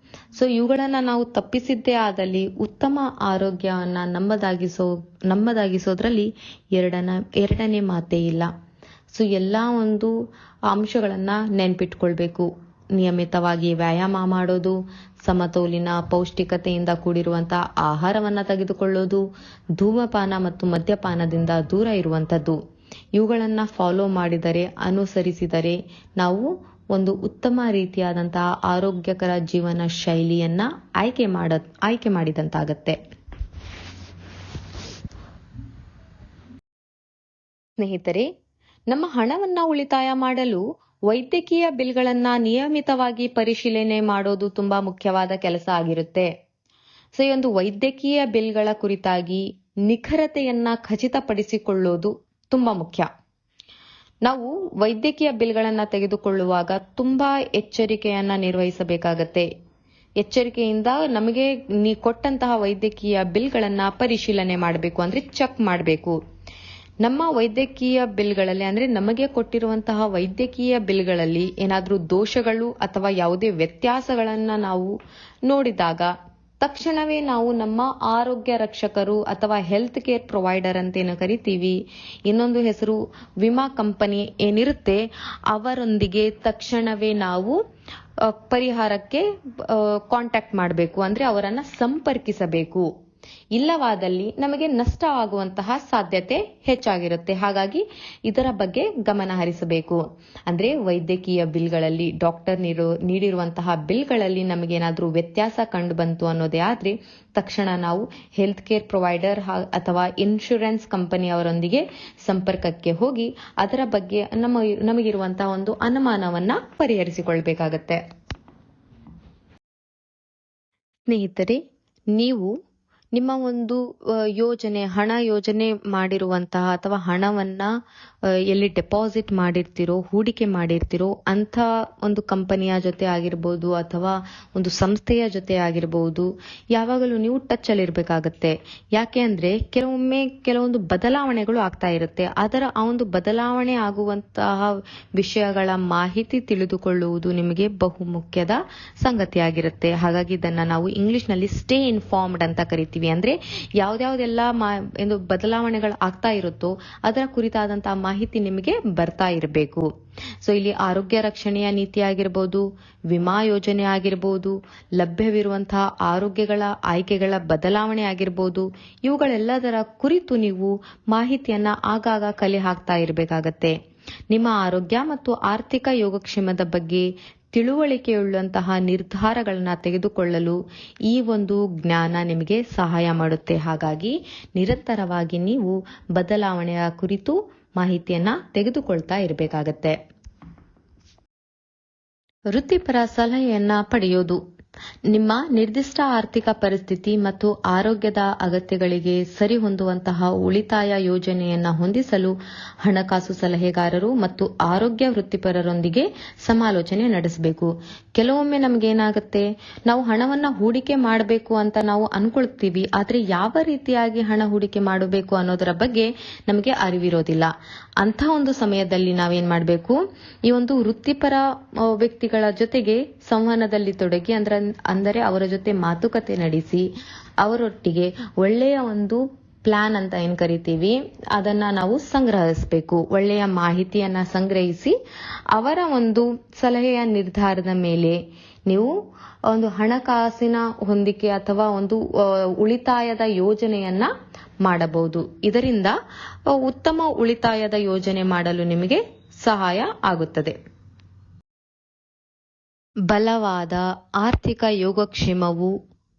ಸೊ ಇವುಗಳನ್ನ ನಾವು ತಪ್ಪಿಸಿದ್ದೇ ಆದಲ್ಲಿ ಉತ್ತಮ ಆರೋಗ್ಯವನ್ನ ನಮ್ಮದಾಗಿಸೋದ್ರಲ್ಲಿ ಎರಡನೇ ಮಾತೇ ಇಲ್ಲ. ಸೊ ಎಲ್ಲಾ ಒಂದು ಅಂಶಗಳನ್ನ ನೆನ್ಪಿಟ್ಕೊಳ್ಬೇಕು. ನಿಯಮಿತವಾಗಿ ವ್ಯಾಯಾಮ ಮಾಡೋದು, ಸಮತೋಲಿನ ಪೌಷ್ಟಿಕತೆಯಿಂದ ಕೂಡಿರುವಂತಹ ಆಹಾರವನ್ನ ತೆಗೆದುಕೊಳ್ಳೋದು, ಧೂಮಪಾನ ಮತ್ತು ಮದ್ಯಪಾನದಿಂದ ದೂರ ಇರುವಂತದ್ದು, ಇವುಗಳನ್ನ ಫಾಲೋ ಮಾಡಿದರೆ, ಅನುಸರಿಸಿದರೆ ನಾವು ಒಂದು ಉತ್ತಮ ರೀತಿಯಾದಂತಹ ಆರೋಗ್ಯಕರ ಜೀವನ ಶೈಲಿಯನ್ನ ಆಯ್ಕೆ ಮಾಡಿದಂತಾಗತ್ತೆ. ಸ್ನೇಹಿತರೆ, ನಮ್ಮ ಹಣವನ್ನ ಉಳಿತಾಯ ಮಾಡಲು ವೈದ್ಯಕೀಯ ಬಿಲ್ಗಳನ್ನ ನಿಯಮಿತವಾಗಿ ಪರಿಶೀಲನೆ ಮಾಡೋದು ತುಂಬಾ ಮುಖ್ಯವಾದ ಕೆಲಸ ಆಗಿರುತ್ತೆ. ಸೊ ಈ ಒಂದು ವೈದ್ಯಕೀಯ ಬಿಲ್ಗಳ ಕುರಿತಾಗಿ ನಿಖರತೆಯನ್ನ ಖಚಿತಪಡಿಸಿಕೊಳ್ಳೋದು ತುಂಬಾ ಮುಖ್ಯ. ನಾವು ವೈದ್ಯಕೀಯ ಬಿಲ್ಗಳನ್ನ ತೆಗೆದುಕೊಳ್ಳುವಾಗ ತುಂಬಾ ಎಚ್ಚರಿಕೆಯನ್ನ ನಿರ್ವಹಿಸಬೇಕಾಗತ್ತೆ. ಎಚ್ಚರಿಕೆಯಿಂದ ನಮಗೆ ಕೊಟ್ಟಂತಹ ವೈದ್ಯಕೀಯ ಬಿಲ್ಗಳನ್ನ ಪರಿಶೀಲನೆ ಮಾಡಬೇಕು, ಅಂದ್ರೆ ಚೆಕ್ ಮಾಡಬೇಕು. ನಮ್ಮ ವೈದ್ಯಕೀಯ ಬಿಲ್ಗಳಲ್ಲಿ ಅಂದ್ರೆ ನಮಗೆ ಕೊಟ್ಟಿರುವಂತಹ ವೈದ್ಯಕೀಯ ಬಿಲ್ಗಳಲ್ಲಿ ಏನಾದ್ರೂ ದೋಷಗಳು ಅಥವಾ ಯಾವುದೇ ವ್ಯತ್ಯಾಸಗಳನ್ನ ನಾವು ನೋಡಿದಾಗ ತಕ್ಷಣವೇ ನಾವು ನಮ್ಮ ಆರೋಗ್ಯ ರಕ್ಷಕರು ಅಥವಾ ಹೆಲ್ತ್ ಕೇರ್ ಪ್ರೊವೈಡರ್ ಅಂತೇನು ಕರಿತೀವಿ, ಇನ್ನೊಂದು ಹೆಸರು ವಿಮಾ ಕಂಪನಿ ಏನಿರುತ್ತೆ, ಅವರೊಂದಿಗೆ ತಕ್ಷಣವೇ ನಾವು ಪರಿಹಾರಕ್ಕೆ ಕಾಂಟ್ಯಾಕ್ಟ್ ಮಾಡಬೇಕು, ಅಂದ್ರೆ ಅವರನ್ನ ಸಂಪರ್ಕಿಸಬೇಕು. ಇಲ್ಲವಾದಲ್ಲಿ ನಮಗೆ ನಷ್ಟ ಆಗುವಂತಹ ಸಾಧ್ಯತೆ ಹೆಚ್ಚಾಗಿರುತ್ತೆ. ಹಾಗಾಗಿ ಇದರ ಬಗ್ಗೆ ಗಮನ ಹರಿಸಬೇಕು. ಅಂದ್ರೆ ವೈದ್ಯಕೀಯ ಬಿಲ್ಗಳಲ್ಲಿ, ಡಾಕ್ಟರ್ ನೀಡಿರುವಂತಹ ಬಿಲ್ಗಳಲ್ಲಿ ನಮಗೇನಾದ್ರೂ ವ್ಯತ್ಯಾಸ ಕಂಡು ಬಂತು ಅನ್ನೋದೇ ಆದ್ರೆ ತಕ್ಷಣ ನಾವು ಹೆಲ್ತ್ ಕೇರ್ ಪ್ರೊವೈಡರ್ ಅಥವಾ ಇನ್ಶೂರೆನ್ಸ್ ಕಂಪನಿ ಅವರೊಂದಿಗೆ ಸಂಪರ್ಕಕ್ಕೆ ಹೋಗಿ ಅದರ ಬಗ್ಗೆ ನಮಗಿರುವಂತಹ ಒಂದು ಅನುಮಾನವನ್ನ ಪರಿಹರಿಸಿಕೊಳ್ಬೇಕಾಗತ್ತೆ. ಸ್ನೇಹಿತರೆ, ನೀವು ನಿಮ್ಮ ಒಂದು ಹಣ ಯೋಜನೆ ಮಾಡಿರುವಂತಹ ಅಥವಾ ಹಣವನ್ನ ಎಲ್ಲಿ ಡೆಪಾಸಿಟ್ ಮಾಡಿರ್ತೀರೋ, ಹೂಡಿಕೆ ಮಾಡಿರ್ತೀರೋ ಅಂತ ಒಂದು ಕಂಪನಿಯ ಜೊತೆ ಆಗಿರ್ಬೋದು ಅಥವಾ ಒಂದು ಸಂಸ್ಥೆಯ ಜೊತೆ ಆಗಿರ್ಬೋದು, ಯಾವಾಗಲೂ ನೀವು ಟಚ್ ಅಲ್ಲಿ ಇರ್ಬೇಕಾಗತ್ತೆ. ಯಾಕೆ ಅಂದ್ರೆ ಕೆಲವೊಂದು ಬದಲಾವಣೆಗಳು ಆಗ್ತಾ ಇರುತ್ತೆ. ಆ ಒಂದು ಬದಲಾವಣೆ ಆಗುವಂತಹ ವಿಷಯಗಳ ಮಾಹಿತಿ ತಿಳಿದುಕೊಳ್ಳುವುದು ನಿಮಗೆ ಬಹುಮುಖ್ಯದ ಸಂಗತಿಯಾಗಿರುತ್ತೆ. ಹಾಗಾಗಿ ಇದನ್ನ ನಾವು ಇಂಗ್ಲಿಷ್ ನಲ್ಲಿ ಸ್ಟೇ ಇನ್ಫಾರ್ಮ್ಡ್ ಅಂತ ಕರಿತೀವಿ. ಅಂದ್ರೆ ಯಾವ್ದಾವ್ದೆಲ್ಲ ಬದಲಾವಣೆಗಳು ಆಗ್ತಾ ಇರುತ್ತೋ ಅದರ ಕುರಿತಾದಂತಹ ಮಾಹಿತಿ ನಿಮಗೆ ಬರ್ತಾ ಇರಬೇಕು. ಸೊ ಇಲ್ಲಿ ಆರೋಗ್ಯ ರಕ್ಷಣೆಯ ನೀತಿ ಆಗಿರ್ಬೋದು, ವಿಮಾ ಯೋಜನೆ ಆಗಿರ್ಬೋದು, ಲಭ್ಯವಿರುವಂತಹ ಆರೋಗ್ಯಗಳ ಆಯ್ಕೆಗಳ ಬದಲಾವಣೆ ಆಗಿರ್ಬೋದು, ಇವುಗಳೆಲ್ಲದರ ಕುರಿತು ನೀವು ಮಾಹಿತಿಯನ್ನ ಆಗಾಗ ಕಲೆ ಹಾಕ್ತಾ ಇರಬೇಕಾಗತ್ತೆ. ನಿಮ್ಮ ಆರೋಗ್ಯ ಮತ್ತು ಆರ್ಥಿಕ ಯೋಗಕ್ಷೇಮದ ಬಗ್ಗೆ ತಿಳುವಳಿಕೆಯುಳ್ಳಂತಹ ನಿರ್ಧಾರಗಳನ್ನ ತೆಗೆದುಕೊಳ್ಳಲು ಈ ಒಂದು ಜ್ಞಾನ ನಿಮಗೆ ಸಹಾಯ ಮಾಡುತ್ತೆ. ಹಾಗಾಗಿ ನಿರಂತರವಾಗಿ ನೀವು ಬದಲಾವಣೆಯ ಕುರಿತು ಮಾಹಿತಿಯನ್ನ ತೆಗೆದುಕೊಳ್ತಾ ಇರಬೇಕಾಗತ್ತೆ. ವೃತ್ತಿಪರ ಸಲಹೆಯನ್ನ ಪಡೆಯೋದು. ನಿಮ್ಮ ನಿರ್ದಿಷ್ಟ ಆರ್ಥಿಕ ಪರಿಸ್ಥಿತಿ ಮತ್ತು ಆರೋಗ್ಯದ ಅಗತ್ಯಗಳಿಗೆ ಸರಿಹೊಂದುವಂತಹ ಉಳಿತಾಯ ಯೋಜನೆಯನ್ನ ಹೊಂದಿಸಲು ಹಣಕಾಸು ಸಲಹೆಗಾರರು ಮತ್ತು ಆರೋಗ್ಯ ವೃತ್ತಿಪರರೊಂದಿಗೆ ಸಮಾಲೋಚನೆ ನಡೆಸಬೇಕು. ಕೆಲವೊಮ್ಮೆ ನಮ್ಗೇನಾಗುತ್ತೆ, ನಾವು ಹಣವನ್ನ ಹೂಡಿಕೆ ಮಾಡಬೇಕು ಅಂತ ನಾವು ಅನ್ಕೊಳ್ತೀವಿ, ಆದ್ರೆ ಯಾವ ರೀತಿಯಾಗಿ ಹಣ ಹೂಡಿಕೆ ಮಾಡಬೇಕು ಅನ್ನೋದರ ಬಗ್ಗೆ ನಮಗೆ ಅರಿವಿರೋದಿಲ್ಲ. ಅಂತ ಒಂದು ಸಮಯದಲ್ಲಿ ನಾವೇನ್ ಮಾಡಬೇಕು, ಈ ಒಂದು ವೃತ್ತಿಪರ ವ್ಯಕ್ತಿಗಳ ಜೊತೆಗೆ ಸಂವಹನದಲ್ಲಿ ತೊಡಗಿ ಅಂದರೆ ಅವರ ಜೊತೆ ಮಾತುಕತೆ ನಡೆಸಿ ಅವರೊಟ್ಟಿಗೆ ಒಳ್ಳೆಯ ಒಂದು ಪ್ಲಾನ್ ಅಂತ ಏನ್ ಕರಿತೀವಿ ಅದನ್ನ ನಾವು ಸಂಗ್ರಹಿಸಬೇಕು. ಒಳ್ಳೆಯ ಮಾಹಿತಿಯನ್ನ ಸಂಗ್ರಹಿಸಿ ಅವರ ಒಂದು ಸಲಹೆಯ ನಿರ್ಧಾರದ ಮೇಲೆ ನೀವು ಒಂದು ಹಣಕಾಸಿನ ಹೊಂದಿಕೆ ಅಥವಾ ಒಂದು ಉಳಿತಾಯದ ಯೋಜನೆಯನ್ನ ಮಾಡಬಹುದು. ಇದರಿಂದ ಉತ್ತಮ ಉಳಿತಾಯದ ಯೋಜನೆ ಮಾಡಲು ನಿಮಗೆ ಸಹಾಯ ಆಗುತ್ತದೆ. ಬಲವಾದ ಆರ್ಥಿಕ ಯೋಗಕ್ಷೇಮವು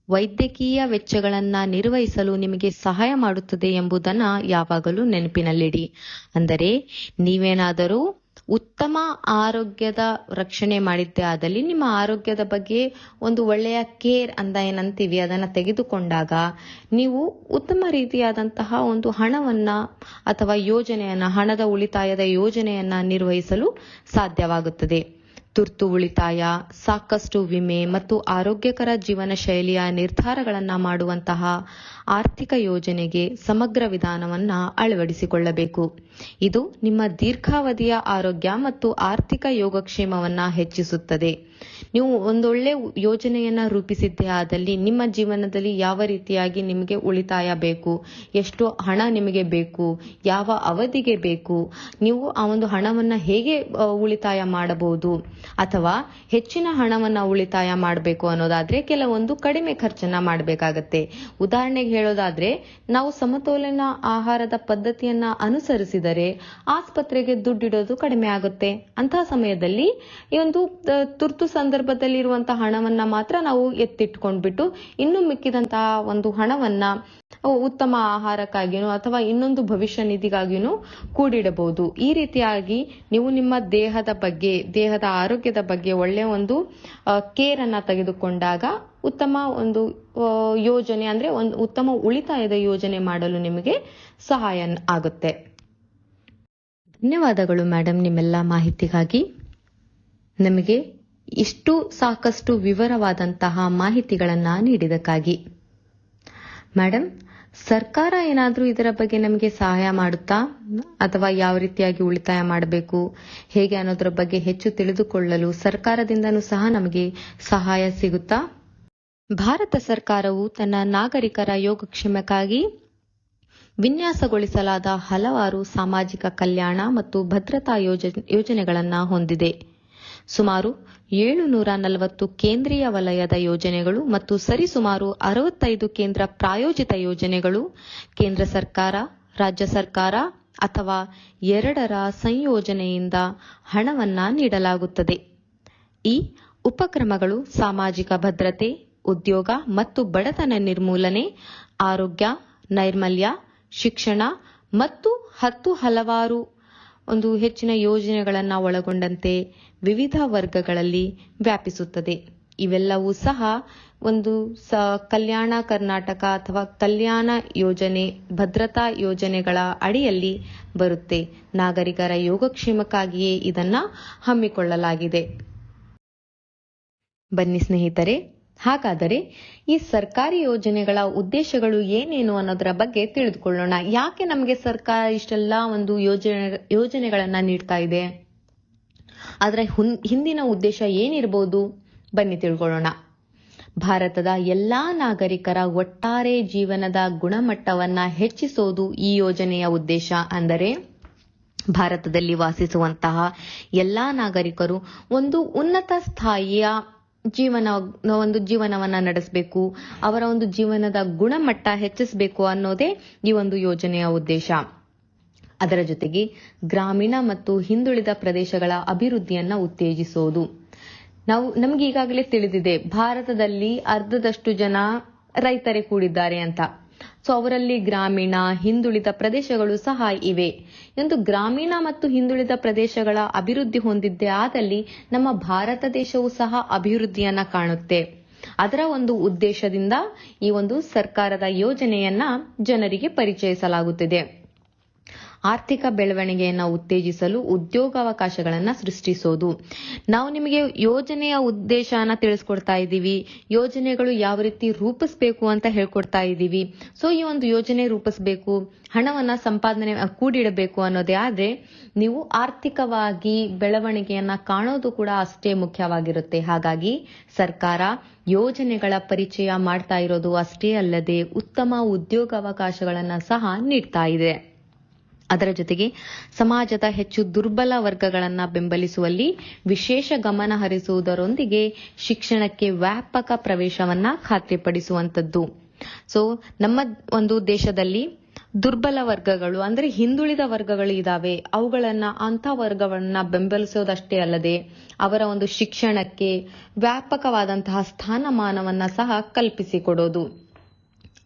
ವೈದ್ಯಕೀಯ ವೆಚ್ಚಗಳನ್ನ ನಿರ್ವಹಿಸಲು ನಿಮಗೆ ಸಹಾಯ ಮಾಡುತ್ತದೆ ಎಂಬುದನ್ನ ಯಾವಾಗಲೂ ನೆನಪಿನಲ್ಲಿಡಿ. ಅಂದರೆ ನೀವೇನಾದರೂ ಉತ್ತಮ ಆರೋಗ್ಯದ ರಕ್ಷಣೆ ಮಾಡಿದ್ದೇ ಆದಲ್ಲಿ ನಿಮ್ಮ ಆರೋಗ್ಯದ ಬಗ್ಗೆ ಒಂದು ಒಳ್ಳೆಯ ಕೇರ್ ಅಂತ ಏನಂತೀವಿ ಅದನ್ನ ತೆಗೆದುಕೊಂಡಾಗ ನೀವು ಉತ್ತಮ ರೀತಿಯಾದಂತಹ ಒಂದು ಹಣವನ್ನ ಅಥವಾ ಹಣದ ಉಳಿತಾಯದ ಯೋಜನೆಯನ್ನ ನಿರ್ವಹಿಸಲು ಸಾಧ್ಯವಾಗುತ್ತದೆ. ತುರ್ತು ಉಳಿತಾಯ, ಸಾಕಷ್ಟು ವಿಮೆ ಮತ್ತು ಆರೋಗ್ಯಕರ ಜೀವನ ಶೈಲಿಯ ನಿರ್ಧಾರಗಳನ್ನ ಮಾಡುವಂತಹ ಆರ್ಥಿಕ ಯೋಜನೆಗೆ ಸಮಗ್ರ ವಿಧಾನವನ್ನ ಅಳವಡಿಸಿಕೊಳ್ಳಬೇಕು. ಇದು ನಿಮ್ಮ ದೀರ್ಘಾವಧಿಯ ಆರೋಗ್ಯ ಮತ್ತು ಆರ್ಥಿಕ ಯೋಗಕ್ಷೇಮವನ್ನ ಹೆಚ್ಚಿಸುತ್ತದೆ. ನೀವು ಒಂದೊಳ್ಳೆ ಯೋಜನೆಯನ್ನ ರೂಪಿಸಿದ್ದೇ ಆದಲ್ಲಿ ನಿಮ್ಮ ಜೀವನದಲ್ಲಿ ಯಾವ ರೀತಿಯಾಗಿ ನಿಮಗೆ ಉಳಿತಾಯ ಬೇಕು, ಎಷ್ಟು ಹಣ ನಿಮಗೆ ಬೇಕು, ಯಾವ ಅವಧಿಗೆ ಬೇಕು, ನೀವು ಆ ಒಂದು ಹಣವನ್ನ ಹೇಗೆ ಉಳಿತಾಯ ಮಾಡಬಹುದು ಅಥವಾ ಹೆಚ್ಚಿನ ಹಣವನ್ನ ಉಳಿತಾಯ ಮಾಡಬೇಕು ಅನ್ನೋದಾದ್ರೆ ಕೆಲವೊಂದು ಕಡಿಮೆ ಖರ್ಚನ್ನ ಮಾಡಬೇಕಾಗತ್ತೆ. ಉದಾಹರಣೆಗೆ ಹೇಳೋದಾದ್ರೆ ನಾವು ಸಮತೋಲನ ಆಹಾರದ ಪದ್ಧತಿಯನ್ನ ಅನುಸರಿಸಿದರೆ ಆಸ್ಪತ್ರೆಗೆ ದುಡ್ಡಿಡೋದು ಕಡಿಮೆ ಆಗುತ್ತೆ. ಅಂತಹ ಸಮಯದಲ್ಲಿ ಈ ಒಂದು ತುರ್ತು ಸಂದರ್ಭದಲ್ಲಿ ಇರುವಂತಹ ಹಣವನ್ನ ಮಾತ್ರ ನಾವು ಎತ್ತಿಟ್ಕೊಂಡ್ಬಿಟ್ಟು ಇನ್ನು ಮಿಕ್ಕಿದಂತಹ ಒಂದು ಹಣವನ್ನ ಉತ್ತಮ ಆಹಾರಕ್ಕಾಗಿನೂ ಅಥವಾ ಇನ್ನೊಂದು ಭವಿಷ್ಯ ನಿಧಿಗಾಗಿನೂ ಕೂಡಿಡಬಹುದು. ಈ ರೀತಿಯಾಗಿ ನೀವು ನಿಮ್ಮ ದೇಹದ ಆರೋಗ್ಯದ ಬಗ್ಗೆ ಒಳ್ಳೆಯ ಒಂದು ಕೇರ್ ಅನ್ನ ತೆಗೆದುಕೊಂಡಾಗ ಉತ್ತಮ ಒಂದು ಯೋಜನೆ ಅಂದ್ರೆ ಒಂದು ಉತ್ತಮ ಉಳಿತಾಯದ ಯೋಜನೆ ಮಾಡಲು ನಿಮಗೆ ಸಹಾಯ ಆಗುತ್ತೆ. ಧನ್ಯವಾದಗಳು ಮೇಡಮ್, ನಿಮ್ಮೆಲ್ಲ ಮಾಹಿತಿಗಾಗಿ. ನಮಗೆ ಇಷ್ಟು ಸಾಕಷ್ಟು ವಿವರವಾದಂತಹ ಮಾಹಿತಿಗಳನ್ನ ನೀಡಿದಕ್ಕಾಗಿ. ಮೇಡಮ್, ಸರ್ಕಾರ ಏನಾದ್ರೂ ಇದರ ಬಗ್ಗೆ ನಮಗೆ ಸಹಾಯ ಮಾಡುತ್ತಾ ಅಥವಾ ಯಾವ ರೀತಿಯಾಗಿ ಉಳಿತಾಯ ಮಾಡಬೇಕು ಹೇಗೆ ಅನ್ನೋದ್ರ ಬಗ್ಗೆ ಹೆಚ್ಚು ತಿಳಿದುಕೊಳ್ಳಲು ಸರ್ಕಾರದಿಂದನೂ ಸಹ ನಮಗೆ ಸಹಾಯ ಸಿಗುತ್ತಾ? ಭಾರತ ಸರ್ಕಾರವು ತನ್ನ ನಾಗರಿಕರ ಯೋಗಕ್ಷೇಮಕ್ಕಾಗಿ ವಿನ್ಯಾಸಗೊಳಿಸಲಾದ ಹಲವಾರು ಸಾಮಾಜಿಕ ಕಲ್ಯಾಣ ಮತ್ತು ಭದ್ರತಾ ಯೋಜನೆಗಳನ್ನು ಹೊಂದಿದೆ. ಸುಮಾರು 740 ಕೇಂದ್ರೀಯ ವಲಯದ ಯೋಜನೆಗಳು ಮತ್ತು ಸರಿಸುಮಾರು 65 ಕೇಂದ್ರ ಪ್ರಾಯೋಜಿತ ಯೋಜನೆಗಳು ಕೇಂದ್ರ ಸರ್ಕಾರ, ರಾಜ್ಯ ಸರ್ಕಾರ ಅಥವಾ ಎರಡರ ಸಂಯೋಜನೆಯಿಂದ ಹಣವನ್ನ ನೀಡಲಾಗುತ್ತದೆ. ಈ ಉಪಕ್ರಮಗಳು ಸಾಮಾಜಿಕ ಭದ್ರತೆ, ಉದ್ಯೋಗ ಮತ್ತು ಬಡತನ ನಿರ್ಮೂಲನೆ, ಆರೋಗ್ಯ, ನೈರ್ಮಲ್ಯ, ಶಿಕ್ಷಣ ಮತ್ತು ಹಲವಾರು ಹೆಚ್ಚಿನ ಯೋಜನೆಗಳನ್ನು ಒಳಗೊಂಡಂತೆ ವಿವಿಧ ವರ್ಗಗಳಲ್ಲಿ ವ್ಯಾಪಿಸುತ್ತದೆ. ಇವೆಲ್ಲವೂ ಸಹ ಕಲ್ಯಾಣ ಕರ್ನಾಟಕ ಅಥವಾ ಕಲ್ಯಾಣ ಯೋಜನೆ, ಭದ್ರತಾ ಯೋಜನೆಗಳ ಅಡಿಯಲ್ಲಿ ಬರುತ್ತೆ. ನಾಗರಿಕರ ಯೋಗಕ್ಷೇಮಕ್ಕಾಗಿಯೇ ಇದನ್ನ ಹಮ್ಮಿಕೊಳ್ಳಲಾಗಿದೆ. ಬನ್ನಿ ಸ್ನೇಹಿತರೆ, ಹಾಗಾದರೆ ಈ ಸರ್ಕಾರಿ ಯೋಜನೆಗಳ ಉದ್ದೇಶಗಳು ಏನೇನು ಅನ್ನೋದರ ಬಗ್ಗೆ ತಿಳಿದುಕೊಳ್ಳೋಣ. ಯಾಕೆ ನಮಗೆ ಸರ್ಕಾರ ಇಷ್ಟೆಲ್ಲ ಯೋಜನೆಗಳನ್ನ ನೀಡ್ತಾ ಇದೆ, ಅದರ ಹಿಂದಿನ ಉದ್ದೇಶ ಏನಿರಬಹುದು, ಬನ್ನಿ ತಿಳ್ಕೊಳ್ಳೋಣ. ಭಾರತದ ಎಲ್ಲಾ ನಾಗರಿಕರ ಒಟ್ಟಾರೆ ಜೀವನದ ಗುಣಮಟ್ಟವನ್ನ ಹೆಚ್ಚಿಸೋದು ಈ ಯೋಜನೆಯ ಉದ್ದೇಶ. ಅಂದರೆ ಭಾರತದಲ್ಲಿ ವಾಸಿಸುವಂತಹ ಎಲ್ಲಾ ನಾಗರಿಕರು ಒಂದು ಉನ್ನತ ಸ್ಥಾಯಿಯ ಜೀವನವನ್ನ ನಡೆಸಬೇಕು, ಅವರ ಜೀವನದ ಗುಣಮಟ್ಟ ಹೆಚ್ಚಿಸಬೇಕು ಅನ್ನೋದೇ ಈ ಯೋಜನೆಯ ಉದ್ದೇಶ. ಅದರ ಜೊತೆಗೆ ಗ್ರಾಮೀಣ ಮತ್ತು ಹಿಂದುಳಿದ ಪ್ರದೇಶಗಳ ಅಭಿವೃದ್ಧಿಯನ್ನ ಉತ್ತೇಜಿಸೋದು. ನಮ್ಗೆ ಈಗಾಗಲೇ ತಿಳಿದಿದೆ, ಭಾರತದಲ್ಲಿ ಅರ್ಧದಷ್ಟು ಜನ ರೈತರೇ ಕೂಡಿದ್ದಾರೆ ಅಂತ. ಸೊ ಅವರಲ್ಲಿ ಗ್ರಾಮೀಣ, ಹಿಂದುಳಿದ ಪ್ರದೇಶಗಳು ಸಹ ಇವೆ. ಗ್ರಾಮೀಣ ಮತ್ತು ಹಿಂದುಳಿದ ಪ್ರದೇಶಗಳ ಅಭಿವೃದ್ಧಿ ಹೊಂದಿದ್ದೇ ಆದಲ್ಲಿ ನಮ್ಮ ಭಾರತ ದೇಶವು ಸಹ ಅಭಿವೃದ್ಧಿಯನ್ನ ಕಾಣುತ್ತೆ. ಅದರ ಉದ್ದೇಶದಿಂದ ಈ ಸರ್ಕಾರದ ಯೋಜನೆಯನ್ನ ಜನರಿಗೆ ಪರಿಚಯಿಸಲಾಗುತ್ತಿದೆ. ಆರ್ಥಿಕ ಬೆಳವಣಿಗೆಯನ್ನ ಉತ್ತೇಜಿಸಲು ಉದ್ಯೋಗಾವಕಾಶಗಳನ್ನ ಸೃಷ್ಟಿಸೋದು. ನಾವು ನಿಮಗೆ ಯೋಜನೆಯ ಉದ್ದೇಶನ ತಿಳಿಸ್ಕೊಡ್ತಾ ಇದ್ದೀವಿ, ಯೋಜನೆಗಳು ಯಾವ ರೀತಿ ರೂಪಿಸಬೇಕು ಅಂತ ಹೇಳ್ಕೊಡ್ತಾ ಇದ್ದೀವಿ. ಸೊ ಈ ಯೋಜನೆ ರೂಪಿಸಬೇಕು, ಹಣವನ್ನ ಸಂಪಾದನೆ ಕೂಡಿಡಬೇಕು ಅನ್ನೋದೇ ಆದ್ರೆ ನೀವು ಆರ್ಥಿಕವಾಗಿ ಬೆಳವಣಿಗೆಯನ್ನ ಕಾಣೋದು ಕೂಡ ಅಷ್ಟೇ ಮುಖ್ಯವಾಗಿರುತ್ತೆ. ಹಾಗಾಗಿ ಸರ್ಕಾರ ಯೋಜನೆಗಳ ಪರಿಚಯ ಮಾಡ್ತಾ ಇರೋದು ಅಷ್ಟೇ ಅಲ್ಲದೆ ಉತ್ತಮ ಉದ್ಯೋಗಾವಕಾಶಗಳನ್ನ ಸಹ ನೀಡ್ತಾ ಇದೆ. ಅದರ ಜೊತೆಗೆ ಸಮಾಜದ ಹೆಚ್ಚು ದುರ್ಬಲ ವರ್ಗಗಳನ್ನ ಬೆಂಬಲಿಸುವಲ್ಲಿ ವಿಶೇಷ ಗಮನ ಹರಿಸುವುದರೊಂದಿಗೆ ಶಿಕ್ಷಣಕ್ಕೆ ವ್ಯಾಪಕ ಪ್ರವೇಶವನ್ನ ಖಾತ್ರಿಪಡಿಸುವಂತದ್ದು. ಸೊ ನಮ್ಮ ದೇಶದಲ್ಲಿ ದುರ್ಬಲ ವರ್ಗಗಳು ಅಂದ್ರೆ ಹಿಂದುಳಿದ ವರ್ಗಗಳು ಇದಾವೆ, ಅಂತ ವರ್ಗವನ್ನ ಬೆಂಬಲಿಸೋದಷ್ಟೇ ಅಲ್ಲದೆ ಅವರ ಶಿಕ್ಷಣಕ್ಕೆ ವ್ಯಾಪಕವಾದಂತಹ ಸ್ಥಾನಮಾನವನ್ನ ಸಹ ಕಲ್ಪಿಸಿಕೊಡೋದು.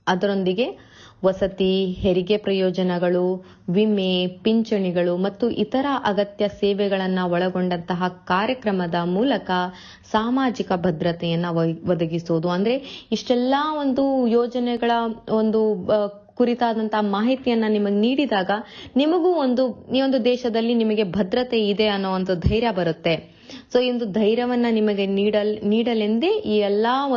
ಅದರೊಂದಿಗೆ ವಸತಿ, ಹೆರಿಗೆ ಪ್ರಯೋಜನಗಳು, ವಿಮೆ, ಪಿಂಚಣಿಗಳು ಮತ್ತು ಇತರ ಅಗತ್ಯ ಸೇವೆಗಳನ್ನ ಒಳಗೊಂಡಂತಹ ಕಾರ್ಯಕ್ರಮದ ಮೂಲಕ ಸಾಮಾಜಿಕ ಭದ್ರತೆಯನ್ನ ಒದಗಿಸೋದು. ಅಂದ್ರೆ ಇಷ್ಟೆಲ್ಲಾ ಯೋಜನೆಗಳ ಕುರಿತಾದಂತಹ ಮಾಹಿತಿಯನ್ನ ನಿಮಗೆ ನೀಡಿದಾಗ ನಿಮಗೂ ಈ ದೇಶದಲ್ಲಿ ನಿಮಗೆ ಭದ್ರತೆ ಇದೆ ಅನ್ನೋ ಧೈರ್ಯ ಬರುತ್ತೆ. ಸೊ ಈ ಧೈರ್ಯವನ್ನ ನಿಮಗೆ ನೀಡಲೆಂದೇ ಈ ಎಲ್ಲಾ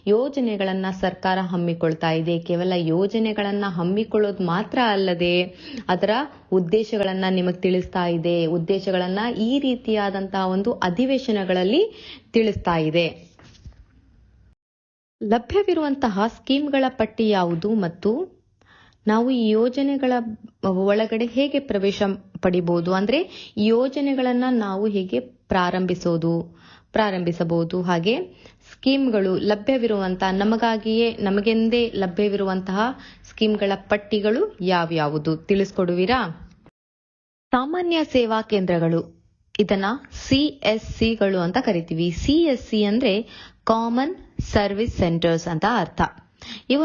ಯೋಜನೆಗಳನ್ನ ಸರ್ಕಾರ ಹಮ್ಮಿಕೊಳ್ತಾ ಇದೆ. ಕೇವಲ ಯೋಜನೆಗಳನ್ನ ಹಮ್ಮಿಕೊಳ್ಳೋದು ಮಾತ್ರ ಅಲ್ಲದೆ ಅದರ ಉದ್ದೇಶಗಳನ್ನ ನಿಮಗೆ ತಿಳಿಸ್ತಾ ಇದೆ. ಉದ್ದೇಶಗಳನ್ನ ಈ ರೀತಿಯಾದಂತಹ ಅಧಿವೇಶನಗಳಲ್ಲಿ ತಿಳಿಸ್ತಾ ಇದೆ. ಲಭ್ಯವಿರುವಂತಹ ಸ್ಕೀಮ್ಗಳ ಪಟ್ಟಿ ಯಾವುದು ಮತ್ತು ನಾವು ಈ ಯೋಜನೆಗಳ ಒಳಗಡೆ ಹೇಗೆ ಪ್ರವೇಶ ಪಡಿಬಹುದು, ಅಂದ್ರೆ ಈ ಯೋಜನೆಗಳನ್ನ ನಾವು ಹೇಗೆ ಪ್ರಾರಂಭಿಸಬಹುದು, ಹಾಗೆ ಸ್ಕೀಮ್ಗಳು ನಮಗೆಂದೇ ಲಭ್ಯವಿರುವಂತಹ ಸ್ಕೀಮ್ಗಳ ಪಟ್ಟಿಗಳು ಯಾವ್ಯಾವುದು ತಿಳಿಸ್ಕೊಡುವಿರಾ? ಸಾಮಾನ್ಯ ಸೇವಾ ಕೇಂದ್ರಗಳು, ಇದನ್ನ CSCಗಳು ಅಂತ ಕರಿತೀವಿ. CSC ಅಂದ್ರೆ ಕಾಮನ್ ಸರ್ವಿಸ್ ಸೆಂಟರ್ಸ್ ಅಂತ ಅರ್ಥ. ಈ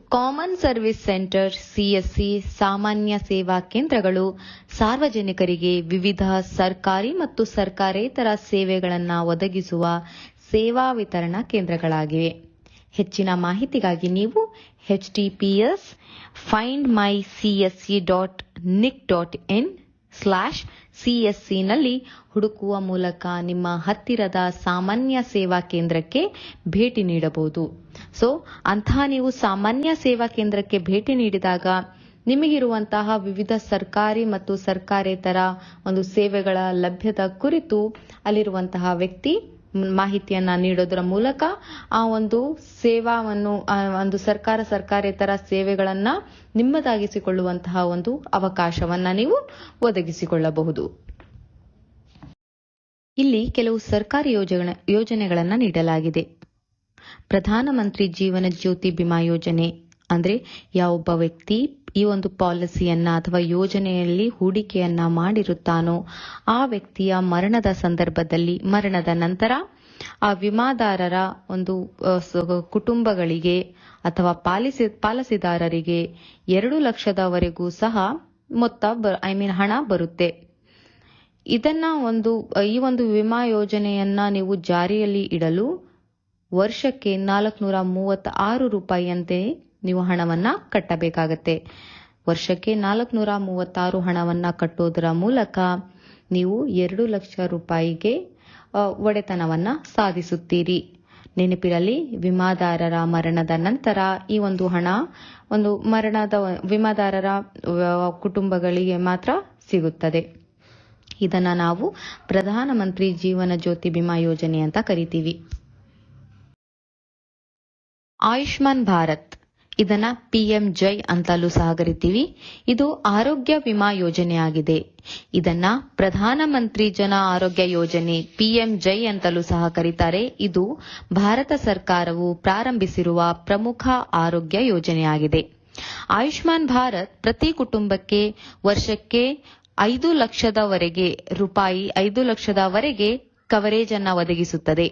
ಕಾಮನ್ ಸರ್ವಿಸ್ ಸೆಂಟರ್ CSC ಸಾಮಾನ್ಯ ಸೇವಾ ಕೇಂದ್ರಗಳು ಸಾರ್ವಜನಿಕರಿಗೆ ವಿವಿಧ ಸರ್ಕಾರಿ ಮತ್ತು ಸರ್ಕಾರೇತರ ಸೇವೆಗಳನ್ನ ಒದಗಿಸುವ ಸೇವಾ ವಿತರಣಾ ಕೇಂದ್ರಗಳಾಗಿವೆ. ಹೆಚ್ಚಿನ ಮಾಹಿತಿಗಾಗಿ ನೀವು https://findmycsc.nic.in/CSC ನಲ್ಲಿ ಹುಡುಕುವ ಮೂಲಕ ನಿಮ್ಮ ಹತ್ತಿರದ ಸಾಮಾನ್ಯ ಸೇವಾ ಕೇಂದ್ರಕ್ಕೆ ಭೇಟಿ ನೀಡಬಹುದು. ಸೊ ನೀವು ಸಾಮಾನ್ಯ ಸೇವಾ ಕೇಂದ್ರಕ್ಕೆ ಭೇಟಿ ನೀಡಿದಾಗ ನಿಮಗಿರುವಂತಹ ವಿವಿಧ ಸರ್ಕಾರಿ ಮತ್ತು ಸರ್ಕಾರೇತರ ಸೇವೆಗಳ ಲಭ್ಯದ ಕುರಿತು ಅಲ್ಲಿರುವಂತಹ ವ್ಯಕ್ತಿ ಮಾಹಿತಿಯನ್ನ ನೀಡೋದರ ಮೂಲಕ ಆ ಒಂದು ಸೇವಾವನ್ನು ಒಂದು ಸರ್ಕಾರೇತರ ಸೇವೆಗಳನ್ನ ನಿಮ್ಮದಾಗಿಸಿಕೊಳ್ಳುವಂತಹ ಒಂದು ಅವಕಾಶವನ್ನ ನೀವು ಒದಗಿಸಿಕೊಳ್ಳಬಹುದು. ಇಲ್ಲಿ ಕೆಲವು ಸರ್ಕಾರಿ ಯೋಜನೆಗಳನ್ನ ನೀಡಲಾಗಿದೆ. ಪ್ರಧಾನಮಂತ್ರಿ ಜೀವನ ಜ್ಯೋತಿ ಬಿಮಾ ಯೋಜನೆ ಅಂದ್ರೆ ಯಾವೊಬ್ಬ ವ್ಯಕ್ತಿ ಈ ಒಂದು ಪಾಲಿಸಿಯನ್ನ ಅಥವಾ ಯೋಜನೆಯಲ್ಲಿ ಹೂಡಿಕೆಯನ್ನ ಮಾಡಿರುತ್ತಾನೋ ಆ ವ್ಯಕ್ತಿಯ ಮರಣದ ಸಂದರ್ಭದಲ್ಲಿ, ಮರಣದ ನಂತರ ಆ ವಿಮಾದಾರರ ಒಂದು ಕುಟುಂಬಗಳಿಗೆ ಅಥವಾ ಪಾಲಿಸಿದಾರರಿಗೆ 2 ಲಕ್ಷದವರೆಗೂ ಸಹ ಹಣ ಬರುತ್ತೆ. ಇದನ್ನ ಈ ಒಂದು ವಿಮಾ ಯೋಜನೆಯನ್ನ ನೀವು ಜಾರಿಯಲ್ಲಿ ಇಡಲು ವರ್ಷಕ್ಕೆ 436 ರೂಪಾಯಿಯಂತೆ ನೀವು ಹಣವನ್ನ ಕಟ್ಟಬೇಕಾಗತ್ತೆ. ವರ್ಷಕ್ಕೆ 436 ಹಣವನ್ನ ಕಟ್ಟೋದರ ಮೂಲಕ ನೀವು 2 ಲಕ್ಷ ರೂಪಾಯಿಗೆ ಒಡೆತನವನ್ನ ಸಾಧಿಸುತ್ತೀರಿ. ನೆನಪಿರಲಿ, ವಿಮಾದಾರರ ಮರಣದ ನಂತರ ಈ ಒಂದು ಹಣ ವಿಮಾದಾರರ ಕುಟುಂಬಗಳಿಗೆ ಮಾತ್ರ ಸಿಗುತ್ತದೆ. ಇದನ್ನ ನಾವು ಪ್ರಧಾನಮಂತ್ರಿ ಜೀವನ ಜ್ಯೋತಿ ಬಿಮಾ ಯೋಜನೆ ಅಂತ ಕರಿತೀವಿ. ಆಯುಷ್ಮಾನ್ ಭಾರತ್, ಇದನ್ನ PMJY ಅಂತಲೂ ಸಹ ಕರಿತೀವಿ. ಇದು ಆರೋಗ್ಯ ವಿಮಾ ಯೋಜನೆಯಾಗಿದೆ. ಇದನ್ನ ಪ್ರಧಾನಮಂತ್ರಿ ಜನ ಆರೋಗ್ಯ ಯೋಜನೆ PMJY ಅಂತಲೂ ಸಹ ಕರೀತಾರೆ. ಇದು ಭಾರತ ಸರ್ಕಾರವು ಪ್ರಾರಂಭಿಸಿರುವ ಪ್ರಮುಖ ಆರೋಗ್ಯ ಯೋಜನೆಯಾಗಿದೆ. ಆಯುಷ್ಮಾನ್ ಭಾರತ್ ಪ್ರತಿ ಕುಟುಂಬಕ್ಕೆ ವರ್ಷಕ್ಕೆ 5 ಲಕ್ಷದವರೆಗೆ ಕವರೇಜ್ ಅನ್ನ ಒದಗಿಸುತ್ತದೆ.